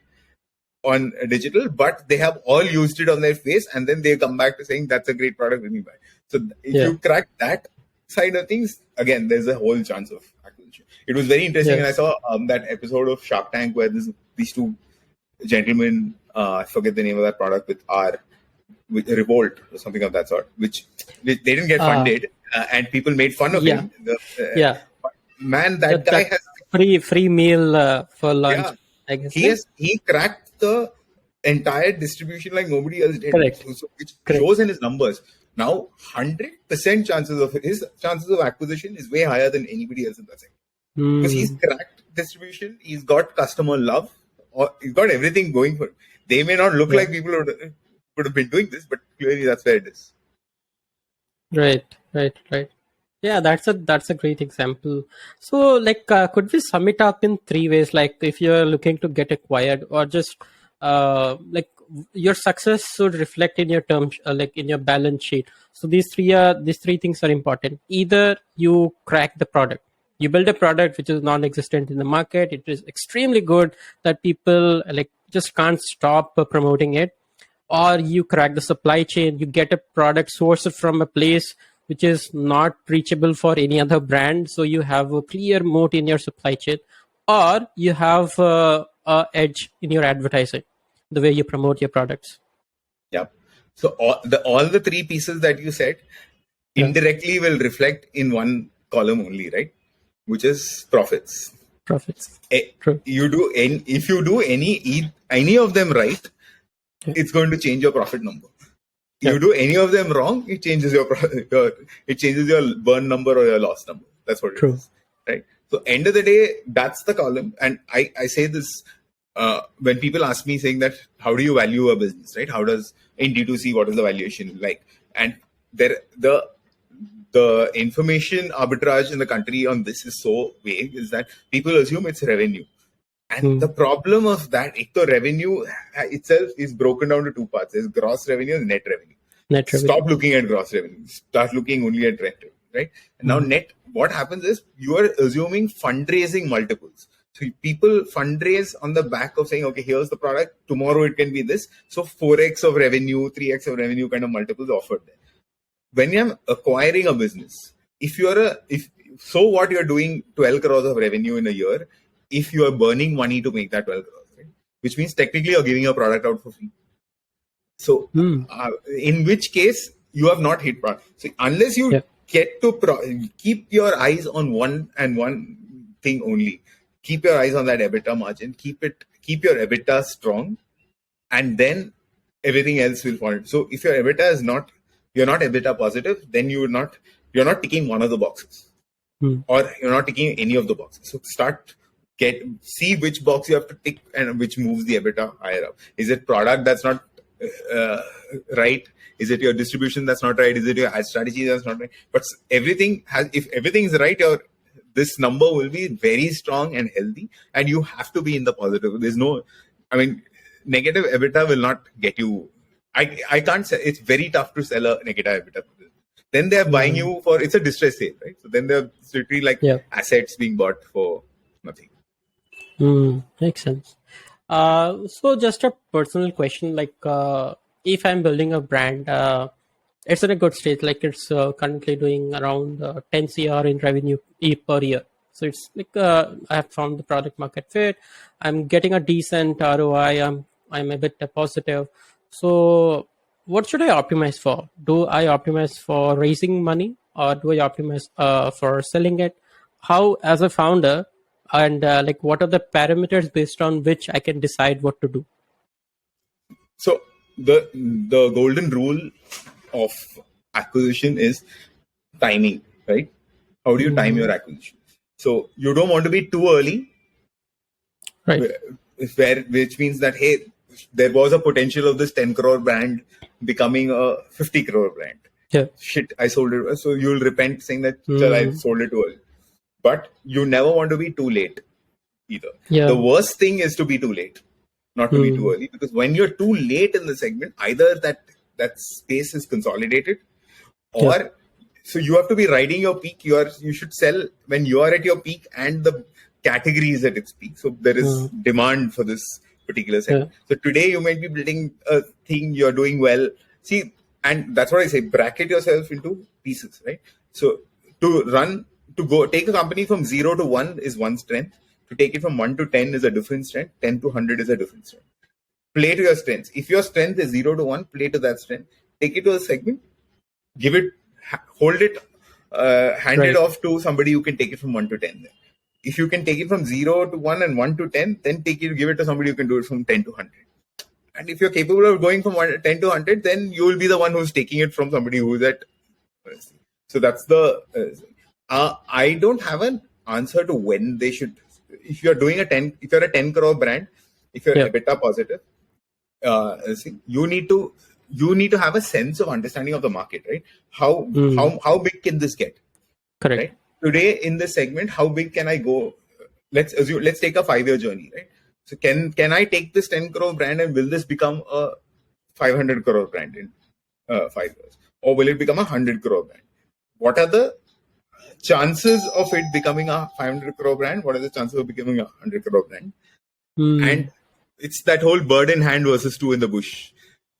on digital, but they have all used it on their face, and then they come back to saying that's a great product, let me buy. So if Yeah. you crack that side of things, again, there's a whole chance of acquisition. It was very interesting, Yeah. and I saw that episode of Shark Tank where these two gentlemen, I forget the name of that product, with Revolt or something of that sort, which they didn't get Uh, funded, and people made fun of yeah. him. Yeah. Man, that guy That has, free meal for lunch, yeah, I guess. Right? he cracked the entire distribution like nobody else did, Correct. which Correct. shows in his numbers. Now, 100% chances of acquisition is way higher than anybody else in that sector, because he's Hmm. cracked distribution, he's got customer love, or he's got everything going for him. They may not look Yeah. like people who would have been doing this, but clearly that's where it is. Right. Right. Right. Yeah, that's a great example. So, like, could we sum it up in three ways? Like, if you're looking to get acquired, or just like your success should reflect in your terms, like in your balance sheet. So these three things are important. Either you crack the product, you build a product which is non-existent in the market. It is extremely good that people like just can't stop promoting it, or you crack the supply chain, you get a product sourced from a place which is not reachable for any other brand, so you have a clear moat in your supply chain, or you have a edge in your advertising, the way you promote your products. Yeah. So all the three pieces that you said Yeah. indirectly will reflect in one column only, right? Which is profits. Profits. True. If you do any of them right, Yeah. it's going to change your profit number. Yeah. You do any of them wrong, it changes it changes your burn number or your loss number. That's what it True. is, right? So end of the day, that's the column. And I say this when people ask me saying that how do you value a business, right? How does in D2C, what is the valuation like? And there the information arbitrage in the country on this is so vague, is that people assume it's revenue. And the Hmm. problem of that, the revenue itself is broken down to two parts. There's gross revenue and net revenue. Net revenue. Stop looking at gross revenue. Start looking only at net revenue, right? And now Hmm. net, what happens is you are assuming fundraising multiples. So people fundraise on the back of saying, okay, here's the product. Tomorrow it can be this. So 4x of revenue, 3x of revenue kind of multiples offered there. When you're acquiring a business, what you're doing 12 crores of revenue in a year, if you are burning money to make that 12 crores, right? Which means technically you're giving a product out for free. So, Hmm. in which case you have not hit product. So unless you Yeah. get to keep your eyes on one thing only, keep your eyes on that EBITDA margin, keep your EBITDA strong, and then everything else will fall. So if your EBITDA you're not EBITDA positive, then you're not ticking one of the boxes, Hmm. or you're not ticking any of the boxes. So see which box you have to tick and which moves the EBITDA higher up. Is it product that's not uh, right? Is it your distribution that's not right? Is it your ad strategy that's not right? But if everything is right, this number will be very strong and healthy, and you have to be in the positive. There's no, I mean, negative EBITDA will not get you. I can't say, it's very tough to sell a negative EBITDA. Then they're buying you for, it's a distress sale, right? So then they're literally like Yeah. assets being bought for nothing. Makes sense. So just a personal question, like if I'm building a brand, it's in a good state, like it's currently doing around 10 CR in revenue per year. So it's like I have found the product market fit. I'm getting a decent ROI. I'm a bit positive. So what should I optimize for? Do I optimize for raising money, or do I optimize for selling it? How, as a founder, and like what are the parameters based on which I can decide what to do? So the golden rule of acquisition is timing, right? How do you time your acquisition? So you don't want to be too early, Right. which means that, hey, there was a potential of this 10 crore brand becoming a 50 crore brand. Yeah. Shit, I sold it. So you'll repent saying that, I sold it too early. But you never want to be too late either. Yeah. The worst thing is to be too late, not to be too early. Because when you're too late in the segment, either that space is consolidated, or so you have to be riding your peak. You should sell when you are at your peak and the category is at its peak. So there is demand for this particular segment. So today you might be building a thing, you're doing well. See, and that's what I say, bracket yourself into pieces, right? So to go take a company from 0 to 1 is one strength. To take it from 1 to 10 is a different strength. 10 to 100 is a different strength. Play to your strengths. If your strength is 0 to 1, play to that strength. Take it to a segment, give it, hold it, hand it off to somebody who can take it from 1 to 10. Then. If you can take it from 0 to 1 and 1 to 10, then give it to somebody who can do it from 10 to 100. And if you're capable of going from 10 to 100, then you will be the one who's taking it from somebody who's at. So that's the. I don't have an answer to when they should. If you're doing if you're a 10 crore brand, if you're EBITDA positive, you need to have a sense of understanding of the market, right? How big can this get? Correct. Right? Today in this segment, how big can I go? Let's take a 5-year journey, right? So can I take this 10 crore brand and will this become a 500 crore brand in 5 years? Or will it become a 100 crore brand? What are the chances of it becoming a 500 crore brand? What are the chances of becoming a 100 crore brand? And it's that whole bird in hand versus two in the bush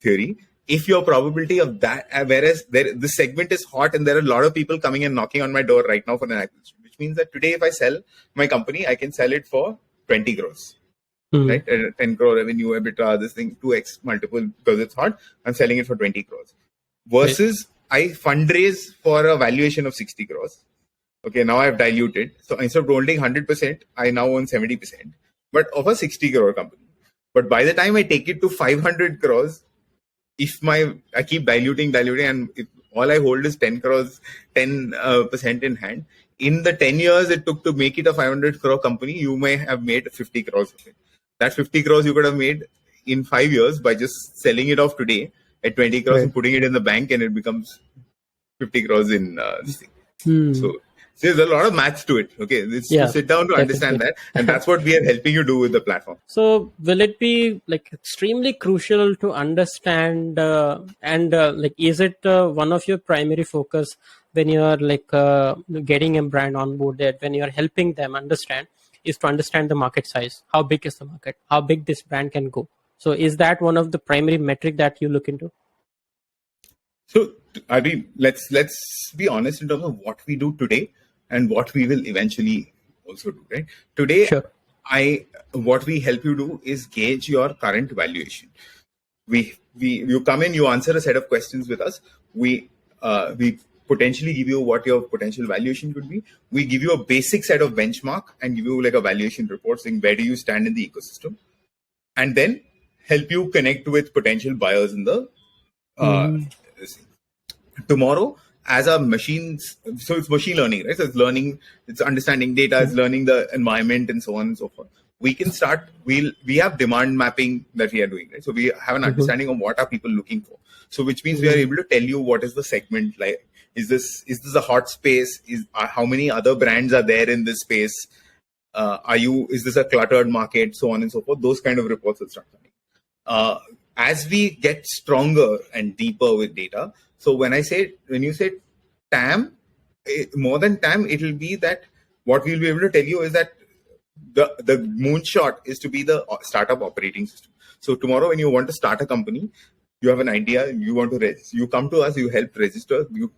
theory. If your probability of that, whereas the segment is hot and there are a lot of people coming and knocking on my door right now for an acquisition, which means that today if I sell my company, I can sell it for 20 crores. Right? 10 crore revenue, EBITDA, this thing, 2x multiple because it's hot. I'm selling it for 20 crores. Versus I fundraise for a valuation of 60 crores. Okay, now I've diluted. So instead of holding 100%, I now own 70%, but of a 60 crore company. But by the time I take it to 500 crores, if I keep diluting, and if all I hold is 10 crores, 10% in hand, in the 10 years it took to make it a 500 crore company, you may have made 50 crores of it. That 50 crores you could have made in 5 years by just selling it off today at 20 crores and putting it in the bank, and it becomes 50 crores in this thing. So there's a lot of maths to it. Okay, it's to sit down to understand that, and that's what we are helping you do with the platform. So will it be like extremely crucial to understand like is it one of your primary focus when you're like getting a brand onboarded, when you're helping them understand, is to understand the market size? How big is the market? How big this brand can go? So is that one of the primary metric that you look into? So I mean, let's be honest in terms of what we do today and what we will eventually also do. Right today, what we help you do is gauge your current valuation. You come in, you answer a set of questions with us. We potentially give you what your potential valuation could be. We give you a basic set of benchmark and give you like a valuation report saying where do you stand in the ecosystem, and then help you connect with potential buyers in the tomorrow as a machines. So it's machine learning, right? So it's learning, it's understanding data, it's learning the environment and so on and so forth. We can start, we have demand mapping that we are doing, right? So we have an understanding of what are people looking for. So which means we are able to tell you what is the segment like. Is this a hot space? How many other brands are there in this space? Is this a cluttered market? So on and so forth. Those kind of reports will start coming. As we get stronger and deeper with data. So when you say TAM, more than TAM, it will be that what we'll be able to tell you is that the moonshot is to be the startup operating system. So tomorrow when you want to start a company, you have an idea, you want to register, you come to us, you help register, you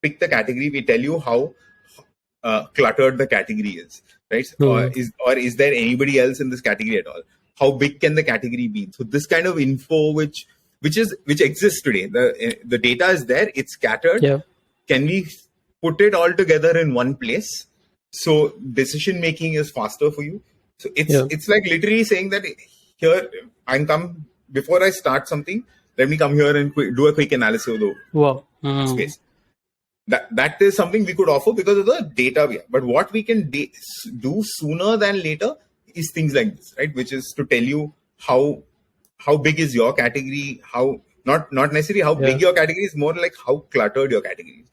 pick the category, we tell you how cluttered the category is, right? Or is there anybody else in this category at all? How big can the category be? So this kind of info which exists today, the data is there, it's scattered. Can we put it all together in one place. So decision making is faster for you. So it's like literally saying that here I'm come before I start something. Let me come here and do a quick analysis of the space. That is something we could offer because of the data we have. But what we can do sooner than later is things like this, right? Which is to tell you how big is your category, how not necessarily how big your category is, more like how cluttered your category is.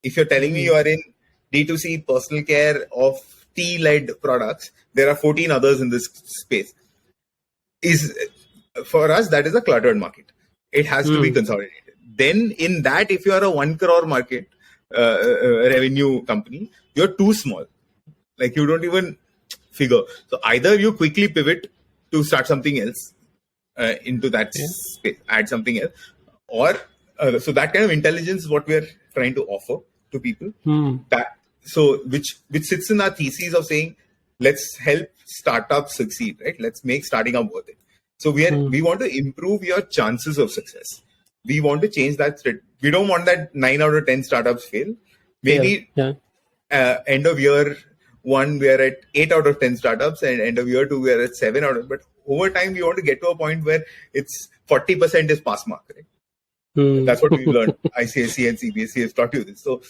If you're telling me you are in D2C personal care of tea-led products, there are 14 others in this space. For us, that is a cluttered market. It has to be consolidated. Then in that, if you are a 1 crore market revenue company, you're too small. Like you don't even figure. So either you quickly pivot to start something else into that space, add something else, or so that kind of intelligence is what we are trying to offer to people. Which sits in our thesis of saying, let's help startups succeed, right? Let's make starting up worth it. So we want to improve your chances of success. We want to change that. We don't want that 9 out of 10 startups fail. Maybe end of year 1 we are at 8 out of 10 startups, and end of year 2 we are at 7 out of. But over time we want to get to a point where it's 40% is pass mark, right? That's what we learned. ICSE and CBSE has taught you this. So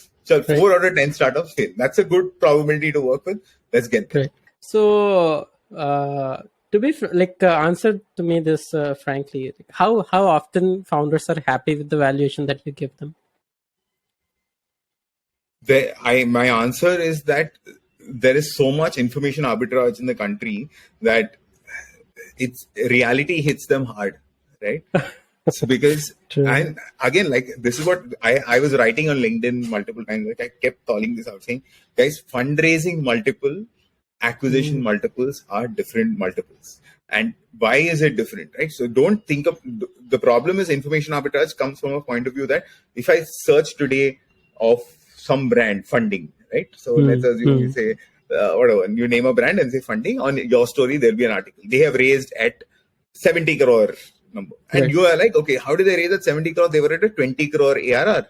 4 out of 10 startups fail. That's a good probability to work with. Let's get there. Right. So to be answer to me this frankly, how often founders are happy with the valuation that you give them? My answer is that there is so much information arbitrage in the country that reality hits them hard, right? So because and again, like this is what I was writing on LinkedIn multiple times. Like I kept calling this out, saying, guys, fundraising multiple, acquisition multiples are different multiples. And why is it different, right? So don't think of the problem is information arbitrage comes from a point of view that if I search today of some brand funding, right? So let's assume you say whatever, you name a brand and say funding on your story, there'll be an article. They have raised at 70 crore number. And you are like, okay, how did they raise at 70 crore? They were at a 20 crore ARR.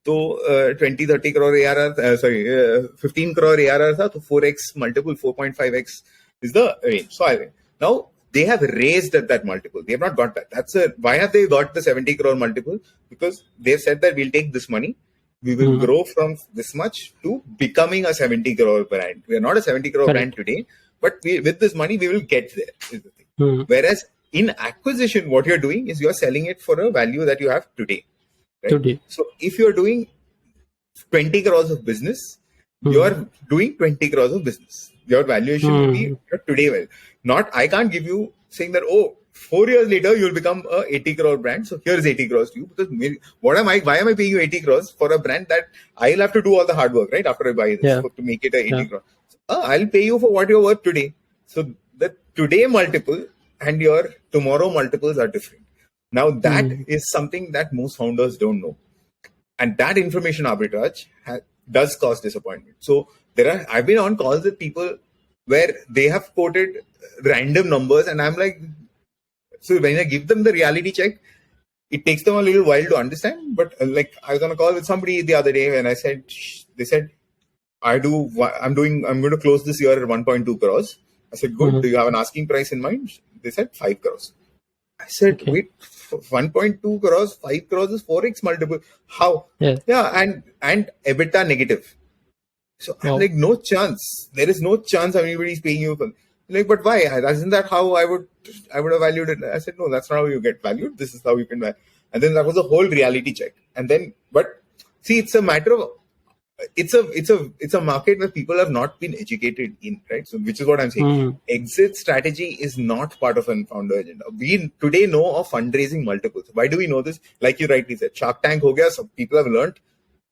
So 20-30 crore ARR, 15 crore ARR tha, so 4x multiple, 4.5x is the range. So now they have raised at that multiple. They have not got that. Why have they got the 70 crore multiple? Because they've said that we'll take this money, we will grow from this much to becoming a 70 crore brand. We are not a 70 crore brand today, but with this money, we will get there, is the thing. Whereas in acquisition, what you're doing is you're selling it for a value that you have today. Right? So if you're doing 20 crores of business, you're doing 20 crores of business. Your valuation will be today. Well, not I can't give you saying that, 4 years later you'll become a 80 crore brand. So here's 80 crores to you, because why am I paying you 80 crores for a brand that I'll have to do all the hard work, right? After I buy this to make it a 80 crore. So, I'll pay you for what you're worth today. So the today multiple and your tomorrow multiples are different. Now that is something that most founders don't know. And that information arbitrage does cause disappointment. So I've been on calls with people where they have quoted random numbers, and I'm like, so when I give them the reality check, it takes them a little while to understand. But like I was on a call with somebody the other day, and they said, I'm going to close this year at 1.2 crores. I said, good. Do you have an asking price in mind? They said 5 crores. I said, wait, 1.2 crores, 5 crores is 4x multiple. How? And EBITDA negative. So I'm like, no chance. There is no chance anybody's paying you. Like, but why? Isn't that how I would have valued it? I said, no, that's not how you get valued. This is how you can value. And then that was a whole reality check. And then, but see, it's a matter of, it's a market where people have not been educated in, right? So which is what I'm saying. Exit strategy is not part of a founder agenda. We today know of fundraising multiples. Why do we know this? Like you rightly said, Shark Tank ho gaya, so people have learned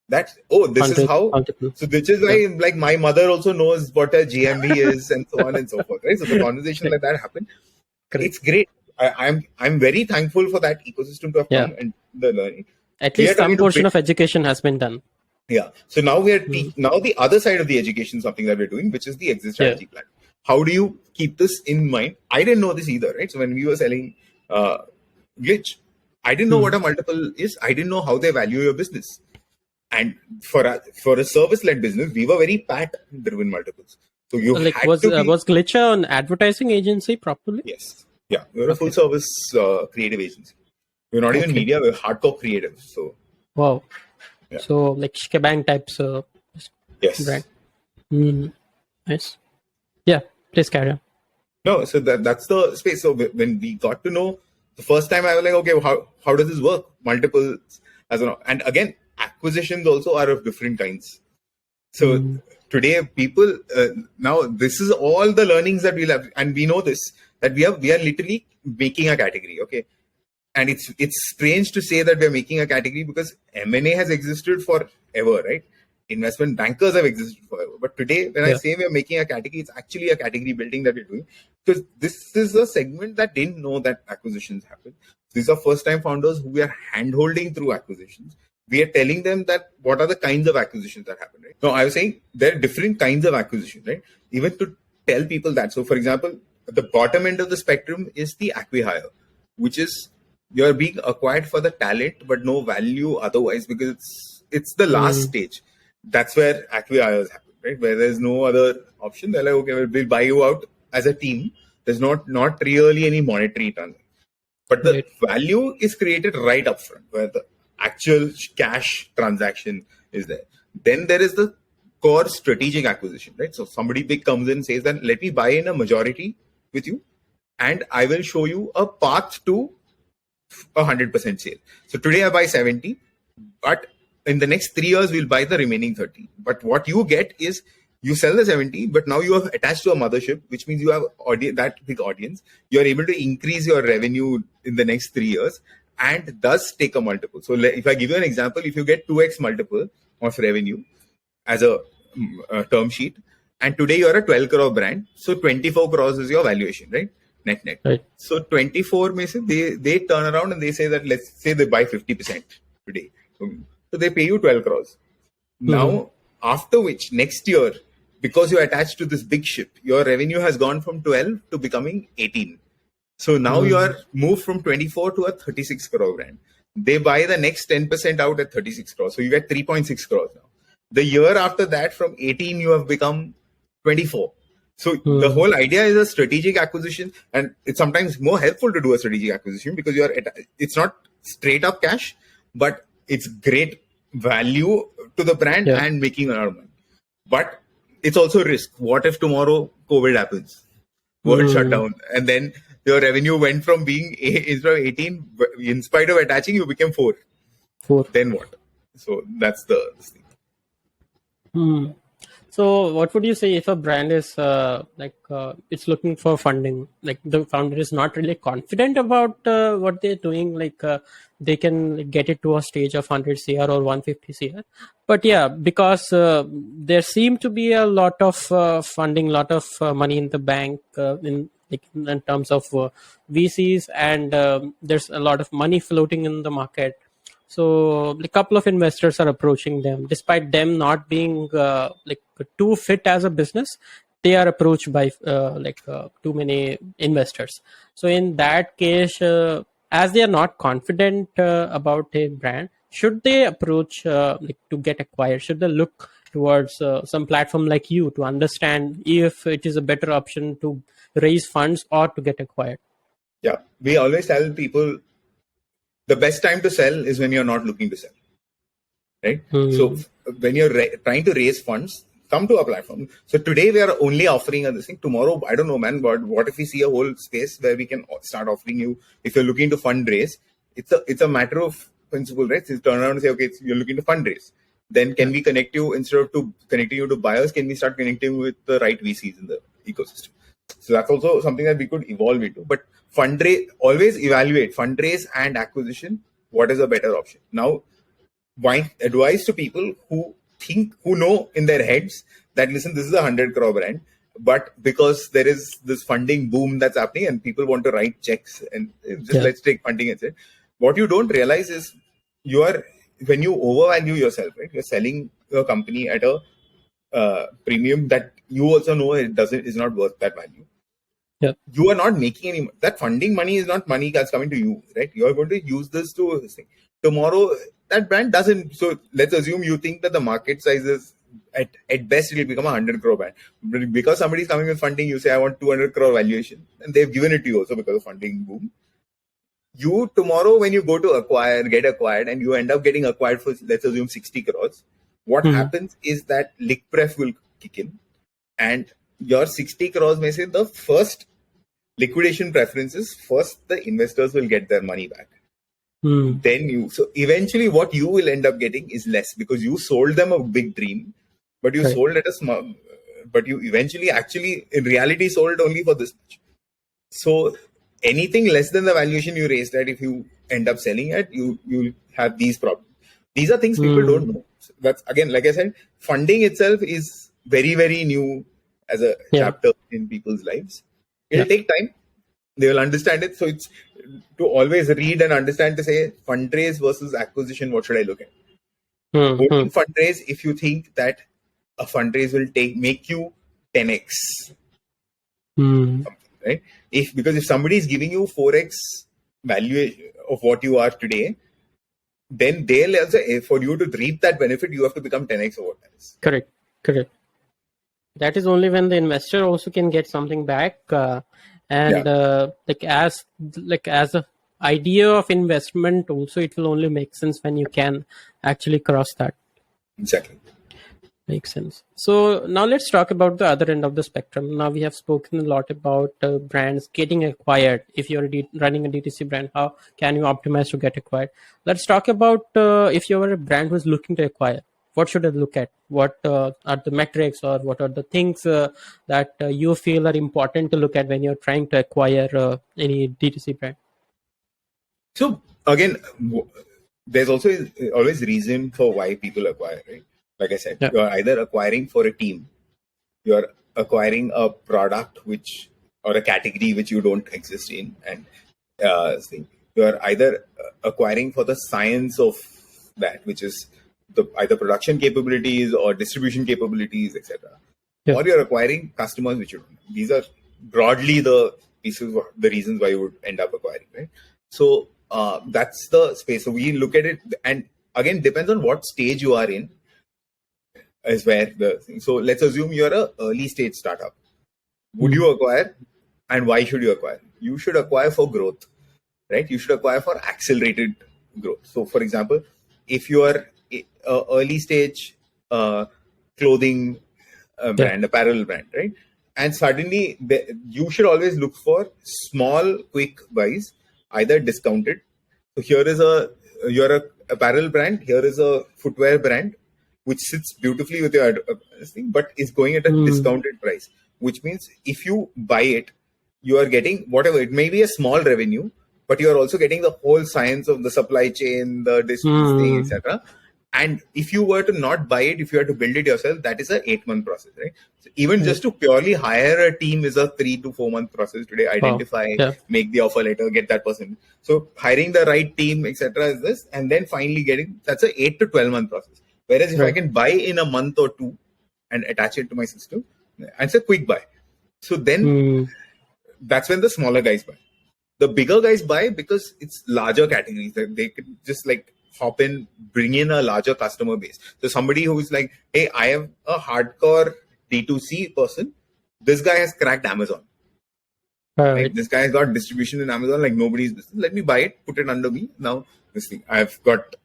that, this is how. So which is why like my mother also knows what a GMV is and so on and so forth, right? So the conversation like that happened. It's great. I'm very thankful for that ecosystem to have come and the learning. At least some portion of education has been done. Yeah. So now we are now the other side of the education, something that we're doing, which is the exit strategy plan. How do you keep this in mind? I didn't know this either, right? So when we were selling Glitch, I didn't know what a multiple is. I didn't know how they value your business. And for a service-led business, we were very PAT-driven multiples. So you Like had was to be... was Glitcher an advertising agency properly? Yes. Yeah, we're a Okay. full-service creative agency. We're not even Okay. media, we're hardcore creative. So Wow. Yeah. So like Shkebang types yes. brand. Nice. Yeah, please carry on. No, so that's the space. So when we got to know the first time, I was like, okay, how does this work? Multiples and again, acquisitions also are of different kinds. So today, people now this is all the learnings that we'll have, and we know this, that we are literally making a category. Okay, and it's strange to say that we're making a category because M&A has existed forever, right? Investment bankers have existed forever. But today, when I say we're making a category, it's actually a category building that we're doing, because this is a segment that didn't know that acquisitions happen. These are first-time founders who we are hand-holding through acquisitions. We are telling them that what are the kinds of acquisitions that happen, right? No, I was saying there are different kinds of acquisitions, right? Even to tell people that. So, for example, the bottom end of the spectrum is the acqui-hire, which is you're being acquired for the talent, but no value otherwise, because it's the last stage. That's where acqui-hires happen, right? Where there's no other option. They're like, okay, we'll buy you out as a team. There's not really any monetary transaction. But the value is created right up front, where the actual cash transaction is there. Then there is the core strategic acquisition, right? So somebody big comes in and says that let me buy in a majority with you, and I will show you a path to 100% sale. So today I buy 70, but in the next 3 years we'll buy the remaining 30. But what you get is you sell the 70, but now you have attached to a mothership, which means you have that big audience. You are able to increase your revenue in the next 3 years and thus take a multiple. So if I give you an example, if you get 2x multiple of revenue as a term sheet, and today you're a 12 crore brand, so 24 crores is your valuation, right? Net. Right. So 24 they turn around and they say that let's say they buy 50% today. So they pay you 12 crores. Now, after which next year, because you're attached to this big ship, your revenue has gone from 12 to becoming 18. So now you are moved from 24 to a 36 crore brand. They buy the next 10% out at 36 crores. So you get 3.6 crores now. The year after that, from 18, you have become 24. So the whole idea is a strategic acquisition, and it's sometimes more helpful to do a strategic acquisition because it's not straight up cash, but it's great value to the brand and making a lot of money. But it's also risk. What if tomorrow COVID happens, world shut down, and then your revenue went from being instead of 18, in spite of attaching, you became 4. Then what? So that's the thing. So what would you say if a brand is it's looking for funding, like the founder is not really confident about what they're doing, like they can get it to a stage of 100 CR or 150 CR, but because there seem to be a lot of funding, lot of money in the bank in terms of VCs, and there's a lot of money floating in the market. So a couple of investors are approaching them, despite them not being too fit as a business. They are approached by too many investors. So in that case, as they are not confident about a brand, should they approach to get acquired? Should they look towards some platform like you to understand if it is a better option to raise funds or to get acquired? Yeah, we always tell people the best time to sell is when you're not looking to sell, right? So when you're trying to raise funds, come to our platform. So today we are only offering this thing. Tomorrow, I don't know, man, but what if we see a whole space where we can start offering you, if you're looking to fundraise, it's a matter of principle, right? So turn around and say, okay, you're looking to fundraise. Then can we connect you, instead of connecting you to buyers, can we start connecting you with the right VCs in the ecosystem? So that's also something that we could evolve into. But always evaluate fundraise and acquisition. What is a better option? Now, my advice to people who know in their heads that, listen, this is a 100 crore brand, but because there is this funding boom that's happening and people want to write checks and let's take funding and say, what you don't realize is when you overvalue yourself, right? You're selling your company at a premium that you also know is not worth that value. You are not making that funding money is not money that's coming to you, right? You are going to use this to this thing. Tomorrow, that brand doesn't. So let's assume you think that the market size is at best it will become a 100 crore brand. But because somebody is coming with funding, you say I want 200 crore valuation, and they've given it to you also because of funding boom. You tomorrow when you go to get acquired, and you end up getting acquired for, let's assume, 60 crores. What happens is that lick pref will kick in, and your 60 crores may say the first liquidation preferences, first the investors will get their money back. Then so eventually what you will end up getting is less because you sold them a big dream, but you sold at a small, but you eventually actually in reality sold only for this much. So anything less than the valuation you raised at, if you end up selling at, you'll have these problems. These are things people don't know. That's again, like I said, funding itself is very, very new as a chapter in people's lives. It'll take time. They will understand it. So it's to always read and understand to say fundraise versus acquisition. What should I look at? Only fundraise if you think that a fundraise will make you 10x. Right? Because if somebody is giving you 4x value of what you are today, then they'll also, for you to reap that benefit, you have to become 10x of what that is. Correct. That is only when the investor also can get something back, as a idea of investment also, it will only make sense when you can actually cross that. Exactly. Makes sense. So now let's talk about the other end of the spectrum. Now we have spoken a lot about brands getting acquired. If you're running a DTC brand, how can you optimize to get acquired? Let's talk about if you're a brand who's looking to acquire. What should I look at? What are the metrics, or what are the things that you feel are important to look at when you're trying to acquire any DTC brand? So again, there's also always reason for why people acquire, right? Like I said, you're either acquiring for a team, you're acquiring a product or a category which you don't exist in, and you're either acquiring for the science of that, which is either production capabilities or distribution capabilities, etc. Or you're acquiring customers which you don't know. These are broadly the reasons why you would end up acquiring, right? So that's the space. So we look at it, and again, depends on what stage you are in. So let's assume you're an early stage startup. Would you acquire, and why should you acquire? You should acquire for growth, right? You should acquire for accelerated growth. So for example, if you are an early stage clothing brand, apparel brand, right? And suddenly you should always look for small, quick buys, either discounted. So you're a apparel brand, here is a footwear brand, which sits beautifully with your thing, but is going at a discounted price, which means if you buy it, you are getting whatever, it may be a small revenue, but you are also getting the whole science of the supply chain, the distance thing, etc. And if you were to not buy it, if you had to build it yourself, that is an 8-month process, right? So even just to purely hire a team is a 3 to 4 month process today. Identify, make the offer letter, get that person. So hiring the right team, etc. is this, and then finally that's an 8 to 12 month process. Whereas if I can buy in a month or two and attach it to my system, it's a quick buy. So then that's when the smaller guys buy. The bigger guys buy because it's larger categories. They could just like hop in, bring in a larger customer base. So somebody who's like, hey, I am a hardcore D2C person. This guy has cracked Amazon. Like, this guy has got distribution in Amazon like nobody's business. Let me buy it, put it under me. Now this thing, I've got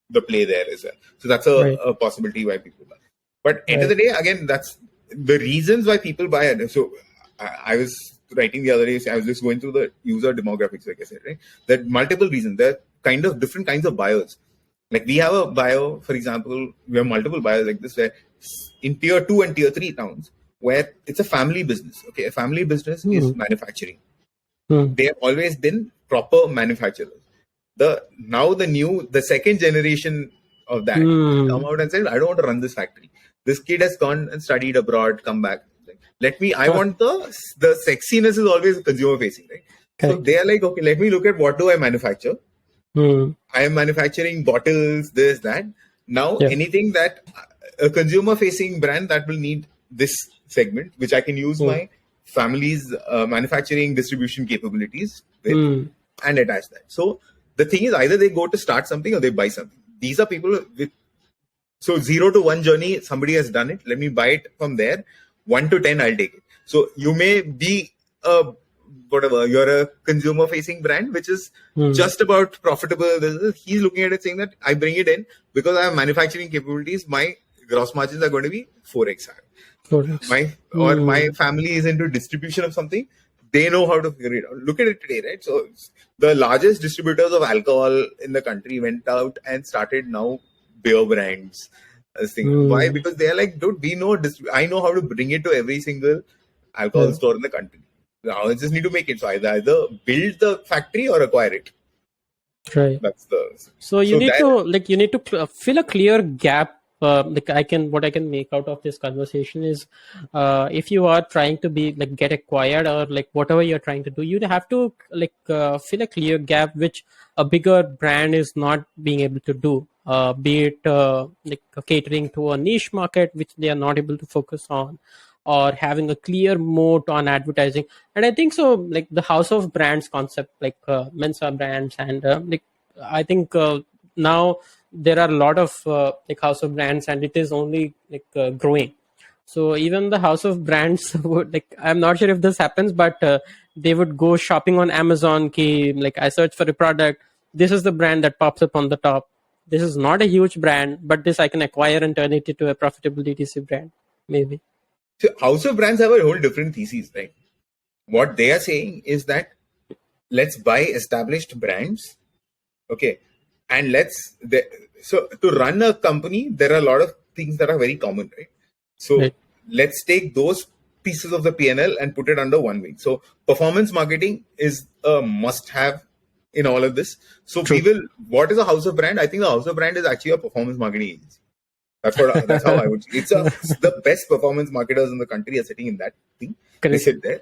the play there as well. So that's a possibility why people buy. But end of the day, again, that's the reasons why people buy it. So I was writing the other day, I was just going through the user demographics, like I said, right? There are multiple reasons. There are kind of different kinds of buyers. Like we have a buyer, for example, we have multiple buyers like this, where in tier 2 and tier 3 towns, where it's a family business. Okay, a family business is manufacturing. They have always been proper manufacturers. The second generation of that come out and said, I don't want to run this factory. This kid has gone and studied abroad, come back. I want the sexiness is always consumer facing, right? Okay. So they are like, okay, let me look at what do I manufacture. I am manufacturing bottles, this, that. Now anything that a consumer facing brand that will need this segment, which I can use my family's manufacturing distribution capabilities with and attach that. So the thing is, either they go to start something or they buy something. these are people with, so 0 to 1 journey, somebody has done it. Let me buy it from there. 1 to 10, I'll take it. So you may be a, whatever, you're a consumer facing brand, which is just about profitable. He's looking at it saying that I bring it in because I have manufacturing capabilities. My gross margins are going to be 4x higher. My family is into distribution of something. They know how to figure it out. Look at it today, right? So the largest distributors of alcohol in the country went out and started now beer brands. Why? Because they are like, dude, we know. I know how to bring it to every single alcohol store in the country. Now I just need to make it. So either build the factory or acquire it. Right. That's the. So you need to fill a clear gap. What I can make out of this conversation is, if you are trying to be like get acquired or like whatever you're trying to do, you have to fill a clear gap which a bigger brand is not being able to do. Be it catering to a niche market which they are not able to focus on, or having a clear moat on advertising. And I think so, like the house of brands concept, like Mensa brands, and I think now there are a lot of house of brands, and it is only growing. So even the house of brands would, I'm not sure if this happens, but they would go shopping on Amazon. I search for a product, this is the brand that pops up on the top. This is not a huge brand, but this I can acquire and turn it into a profitable DTC brand, maybe. So house of brands have a whole different thesis, right? What they are saying is that let's buy established brands, okay, and so to run a company, there are a lot of things that are very common, right? So let's take those pieces of the P&L and put it under one wing. So performance marketing is a must-have in all of this. So what is a house of brand? I think the house of brand is actually a performance marketing agency. That's how I would say. It's the best performance marketers in the country are sitting in that thing. Correct. They sit there,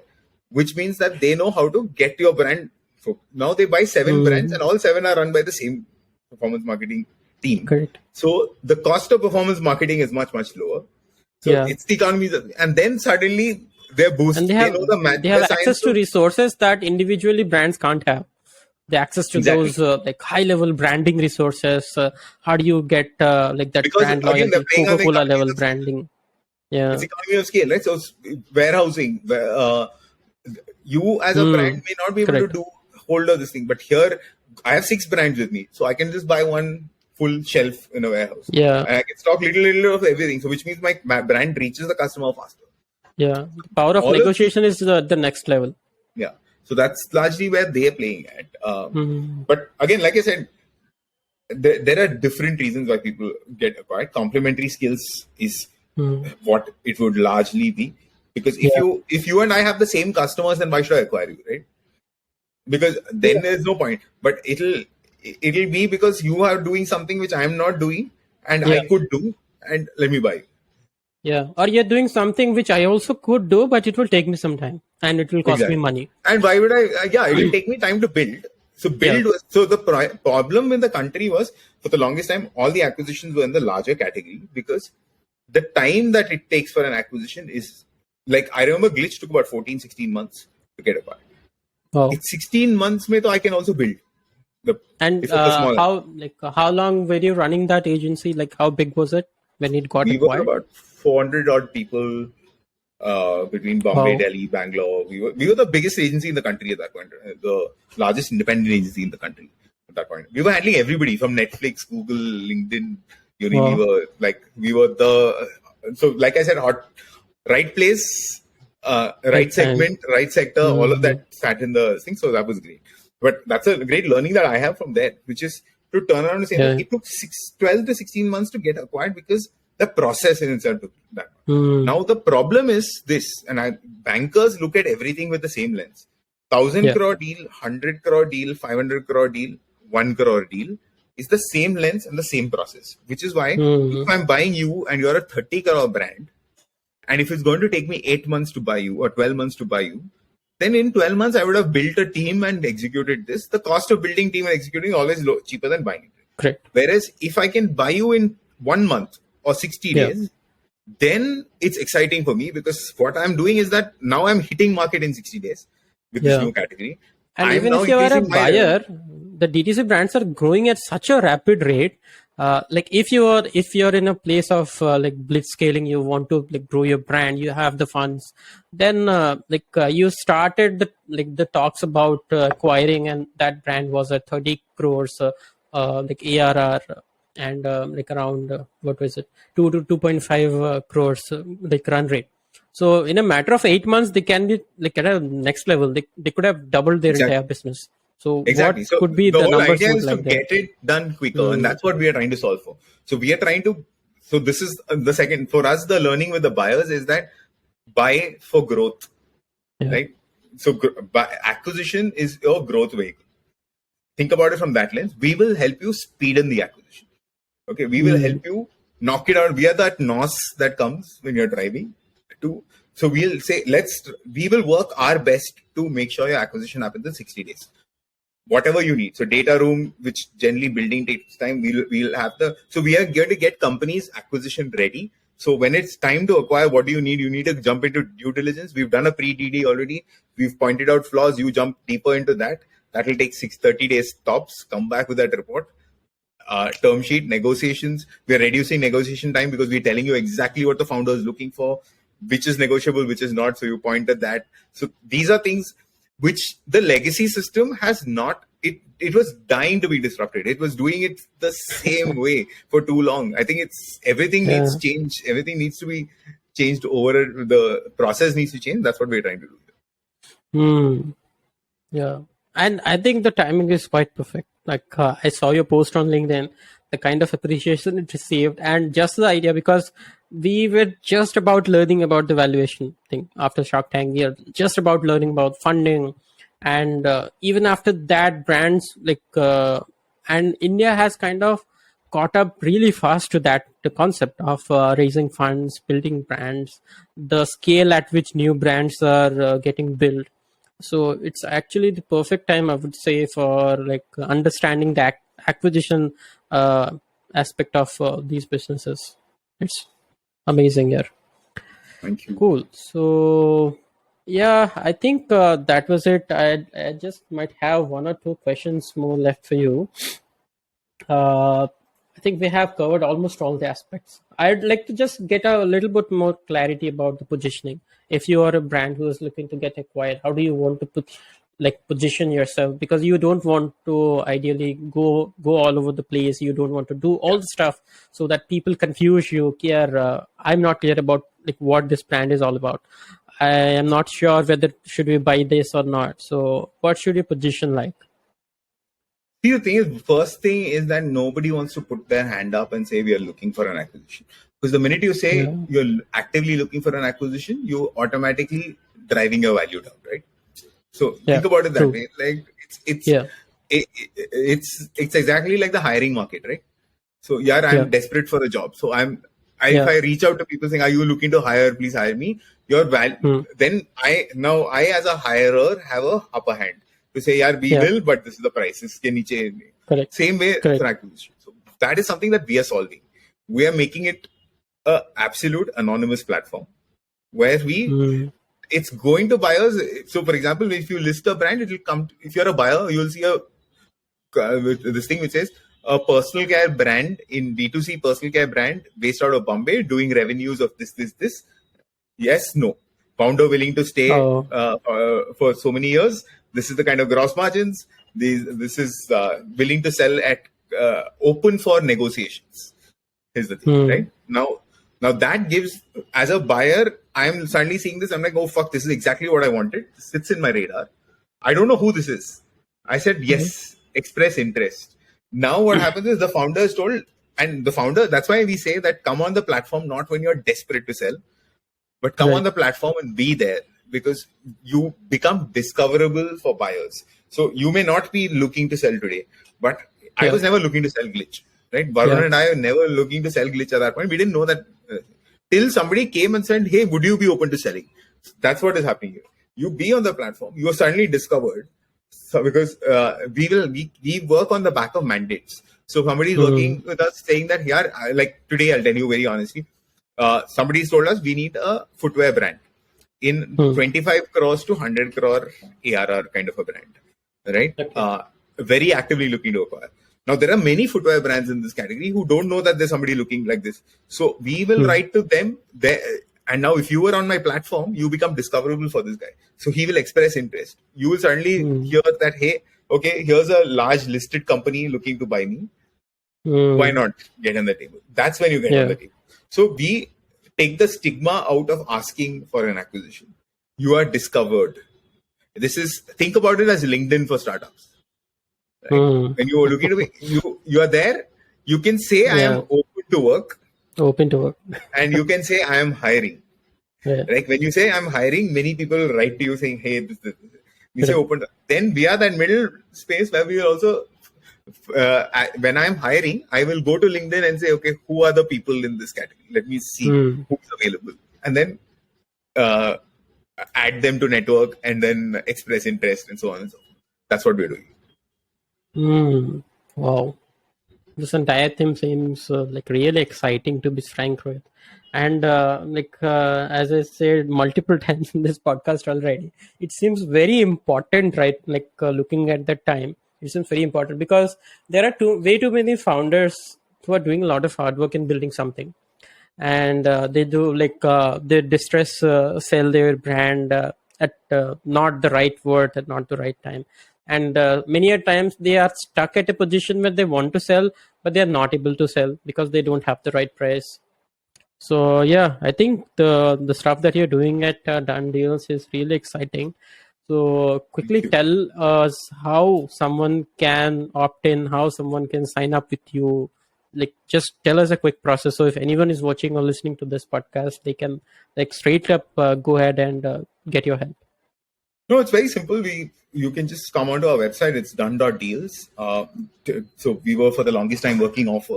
which means that they know how to get your brand. So now they buy 7 brands, and all 7 are run by the same performance marketing team. Correct. So the cost of performance marketing is much, much lower. So it's the economies, and then suddenly they're boosted. And they have access to resources that individually brands can't have. The access to those high level branding resources. How do you get that brand loyalty, Coca-Cola level branding? Yeah, it's economy of scale, right? So warehousing, you as a brand may not be able to hold of this thing, but here I have 6 brands with me, so I can just buy one full shelf in a warehouse. Yeah, and I can stock little of everything. So which means my brand reaches the customer faster. Yeah, the power of negotiation is the next level. Yeah. So that's largely where they're playing at. But again, like I said, there are different reasons why people get acquired. Complementary skills is what it would largely be. Because if you and I have the same customers, then why should I acquire you, right? Because then there's no point. But it'll be because you are doing something which I'm not doing, and I could do, and let me buy you. Yeah, or you're doing something which I also could do, but it will take me some time and it will cost me money. And why would I? It will take me time to build. So So the problem in the country was, for the longest time, all the acquisitions were in the larger category, because the time that it takes for an acquisition is I remember Glitch took about 14, 16 months to get acquired. Oh. It's 16 months, mein, I can also build. How long were you running that agency? How big was it when it got acquired? We were about 400 odd people between Bombay, Delhi, Bangalore. We were the biggest agency in the country at that point, the largest independent agency in the country at that point. We were handling everybody from Netflix, Google, LinkedIn. We were like I said, right place, right segment, right sector, all of that sat in the thing. So that was great. But that's a great learning that I have from there, which is to turn around and say that it took 12 to 16 months to get acquired because the process in itself took that. Now the problem is this, and bankers look at everything with the same lens. 1,000 crore deal, 100 crore deal, 500 crore deal, 1 crore deal is the same lens and the same process. Which is why if I'm buying you and you're a 30 crore brand, and if it's going to take me 8 months to buy you or 12 months to buy you, then in 12 months I would have built a team and executed this. The cost of building team and executing is always cheaper than buying it. Correct. Whereas if I can buy you in 1 month or 60 days, then it's exciting for me, because what I'm doing is that now I'm hitting market in 60 days with this new category. And even if you are a buyer, the DTC brands are growing at such a rapid rate. like if you're in a place of like blitz scaling, you want to like grow your brand, you have the funds, then you started the talks about acquiring, and that brand was at 30 crores like ARR, and like around what was it, 2 to 2.5 crores like run rate. So in a matter of 8 months, they can be like at a next level. They could have doubled their entire Exactly. business. So Exactly. what So could be the the whole numbers idea look is to like there? get it done quicker, and Hmm. that's what we are trying to solve for. So we are trying to. So this is the second for us. The learning with the buyers is that buy for growth, Yeah. right? So acquisition is your growth vehicle. Think about it from that lens. We will help you speed in the acquisition. Okay, we will Hmm. help you knock it out. We are that nos that comes when you're driving. To so we'll say we will work our best to make sure your acquisition happens in 60 days. Whatever you need. So data room, which generally building takes time, we'll have so we are going to get companies acquisition ready. So when it's time to acquire, what do you need? You need to jump into due diligence. We've done a pre-DD already. We've pointed out flaws. You jump deeper into that. That will take 30 days tops. Come back with that report. Term sheet negotiations. We're reducing negotiation time because we're telling you exactly what the founder is looking for, which is negotiable, which is not. So you point at that. So these are things which the legacy system has not. It was dying to be disrupted. It was doing it the same way for too long. I think everything Yeah. needs change. Everything needs to be changed over. The process needs to change. That's what we're trying to do. Hmm. Yeah. And I think the timing is quite perfect. Like I saw your post on LinkedIn, the kind of appreciation it received, and just the idea, because we were just about learning about the valuation thing after Shark Tank. We are just about learning about funding, and even after that, brands and India has kind of caught up really fast to that the concept of raising funds, building brands, the scale at which new brands are getting built. So it's actually the perfect time, I would say, for like understanding the acquisition aspect of these businesses. It's amazing here. Thank you. Cool. So yeah, I think that was it. I just might have one or two questions more left for you. I think we have covered almost all the aspects. I'd like to just get a little bit more clarity about the positioning. If you are a brand who is looking to get acquired, how do you want to position yourself? Because you don't want to ideally go all over the place. You don't want to do all the stuff so that people confuse you. Here, I'm not clear about like what this brand is all about. I am not sure whether should we buy this or not. So, what should your position like? See, the thing is, first thing is that nobody wants to put their hand up and say we are looking for an acquisition. Because the minute you say Yeah. you're actively looking for an acquisition, you automatically driving your value down, right? So Yeah. think about it that True. way. Like Yeah. it's exactly like the hiring market, right? So yeah, Yeah. I'm desperate for a job. So if Yeah. I reach out to people saying, "Are you looking to hire? Please hire me." Hmm. Then I as a hirer have a upper hand to say, "Yeah, we Yeah. will, but this is the price. Iske niche." Correct. Same way for Correct. acquisition. So that is something that we are solving. We are making it a absolute anonymous platform where Hmm. it's going to buyers. So for example, if you list a brand, it will come. If you're a buyer, you'll see this thing which says a personal care brand in D2C personal care brand based out of Bombay doing revenues of this. Yes, no. Founder willing to stay Oh. for so many years. This is the kind of gross margins. This is willing to sell at open for negotiations. Is the thing, Hmm. right? Now that gives, as a buyer, I'm suddenly seeing this. I'm like, oh fuck, this is exactly what I wanted. It sits in my radar. I don't know who this is. I said Okay. yes, express interest. Now what happens is the founder is told, and the founder. That's why we say that come on the platform not when you're desperate to sell, but come on Right. the platform and be there because you become discoverable for buyers. So you may not be looking to sell today, but I Yeah. was never looking to sell Glitch, right? Varun Yeah. and I were never looking to sell Glitch at that point. We didn't know that till somebody came and said, "Hey, would you be open to selling?" That's what is happening here. You be on the platform, you are suddenly discovered. So because we work on the back of mandates. So somebody is Hmm. working with us saying that here, like today, I'll tell you very honestly, somebody's told us we need a footwear brand in Hmm. 25 crores to 100 crore ARR kind of a brand, right? Okay. Very actively looking to acquire. Now, there are many footwear brands in this category who don't know that there's somebody looking like this. So we will write to them there. And now, if you were on my platform, you become discoverable for this guy. So he will express interest. You will suddenly hear that, hey, okay, here's a large listed company looking to buy me. Why not get on the table? That's when you get on the table. So we take the stigma out of asking for an acquisition. You are discovered. Think about it as LinkedIn for startups. Right? When you are looking to you are there, you can say I am open to work. And you can say I am hiring. Like when you say I'm hiring, many people write to you saying, hey, this. We say open. Then we are that middle space where we will also, when I'm hiring, I will go to LinkedIn and say, okay, who are the people in this category? Let me see who's available. And then add them to network and then express interest and so on and so forth. That's what we're doing. Wow. This entire thing seems like really exciting, to be frank with. And as I said multiple times in this podcast already, it seems very important, right? Like looking at the time, it seems very important because there are way too many founders who are doing a lot of hard work in building something, and they do they distress sell their brand at not the right word at not the right time. And many a times they are stuck at a position where they want to sell, but they are not able to sell because they don't have the right price. So yeah, I think the stuff that you're doing at Done Deals is really exciting. So quickly tell us how someone can opt in, how someone can sign up with you. Like just tell us a quick process. So if anyone is watching or listening to this podcast, they can like straight up go ahead and get your help. No, it's very simple. You can just come onto our website. It's done.deals. So we were for the longest time working off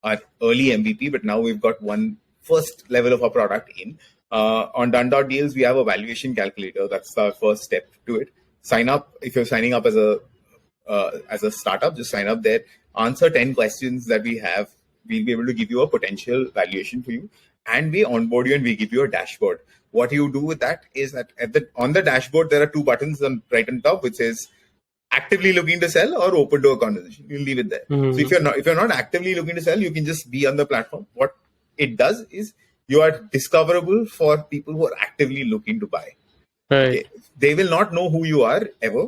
our early MVP, but now we've got one first level of our product in. On done.deals, we have a valuation calculator. That's our first step to it. Sign up. If you're signing up as a startup, just sign up there. Answer 10 questions that we have. We'll be able to give you a potential valuation for you. And we onboard you and we give you a dashboard. What you do with that is that on the dashboard, there are two buttons right on top, which says actively looking to sell or open to a conversation. You'll leave it there. So if you're not actively looking to sell, you can just be on the platform. What it does is you are discoverable for people who are actively looking to buy. Right. Okay. They will not know who you are ever.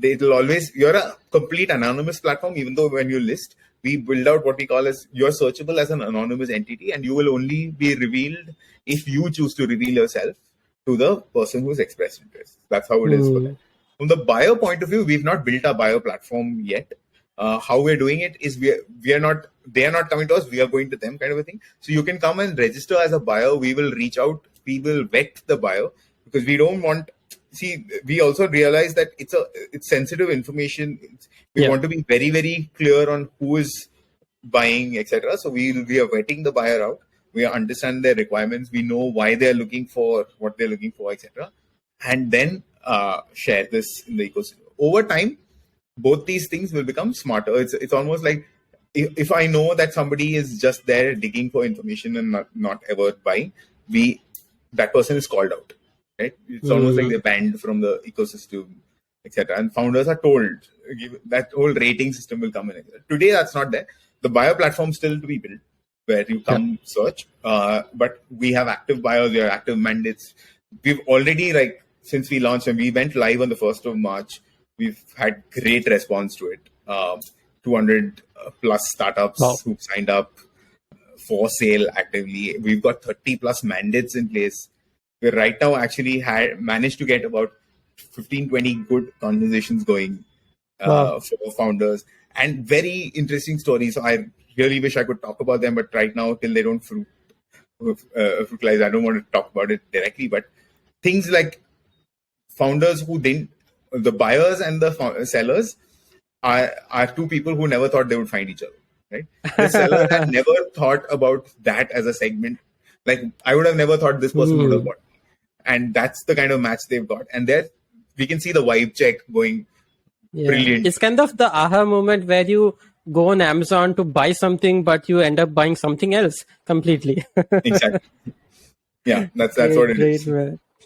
You're a complete anonymous platform, even though when you list, we build out what we call as you're searchable as an anonymous entity, and you will only be revealed if you choose to reveal yourself to the person who's expressed interest. That's how it is for them. From the buyer point of view, we've not built our buyer platform yet. How we're doing it is they are not coming to us, we are going to them, kind of a thing. So you can come and register as a buyer. We will reach out, we will vet the buyer, because we don't want. See, we also realize that it's sensitive information. We want to be very, very clear on who is buying, etc. So we are vetting the buyer out. We understand their requirements. We know why they're looking for what they're looking for, etc. And then share this in the ecosystem. Over time, both these things will become smarter. It's almost like if I know that somebody is just there digging for information and not ever buying, that person is called out. Right? It's almost like they're banned from the ecosystem, etc. And founders are told that whole rating system will come in. Today, that's not there. The buyer platform still to be built, where you come search. But we have active buyers, we have active mandates. We've already, since we launched and we went live on the 1st of March, we've had great response to it. 200 plus startups who've signed up for sale actively. We've got 30 plus mandates in place. We right now actually managed to get about 15-20 good conversations going for founders, and very interesting stories. So I really wish I could talk about them, but right now, till they don't fruitlize, I don't want to talk about it directly. But things like founders the buyers and the sellers are two people who never thought they would find each other. Right? The seller had never thought about that as a segment. Like, I would have never thought this person would have bought. And that's the kind of match they've got. And there we can see the vibe check going brilliant. It's kind of the aha moment where you go on Amazon to buy something, but you end up buying something else completely. Exactly. Yeah, that's what it is.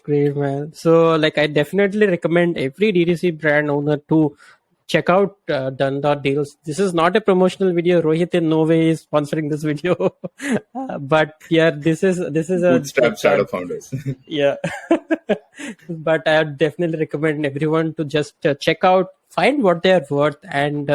Great, man. So, I definitely recommend every DTC brand owner to check out Done.deals. This is not a promotional video. Rohit in no way is sponsoring this video. But yeah, this is a Bootstrap startup founders. yeah. But I would definitely recommend everyone to just check out, find what they are worth, and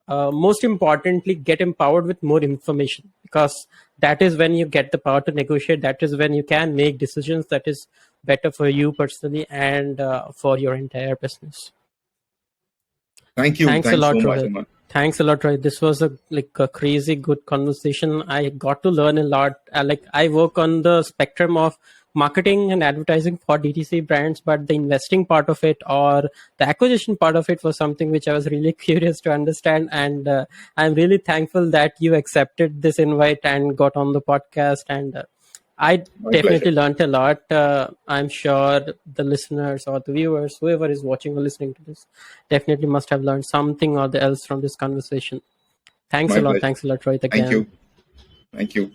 most importantly, get empowered with more information, because that is when you get the power to negotiate. That is when you can make decisions that is better for you personally and for your entire business. Thank you. Thanks a Thanks lot, so much, Rohit. Aman. Thanks a lot, Rohit. This was a crazy good conversation. I got to learn a lot. I work on the spectrum of marketing and advertising for DTC brands, but the investing part of it or the acquisition part of it was something which I was really curious to understand. And I'm really thankful that you accepted this invite and got on the podcast. And I My definitely pleasure. learned a lot. I'm sure the listeners or the viewers, whoever is watching or listening to this, definitely must have learned something or the else from this conversation. Thanks My a lot. pleasure. Thanks a lot, Rohit, Thank again. you. Thank you.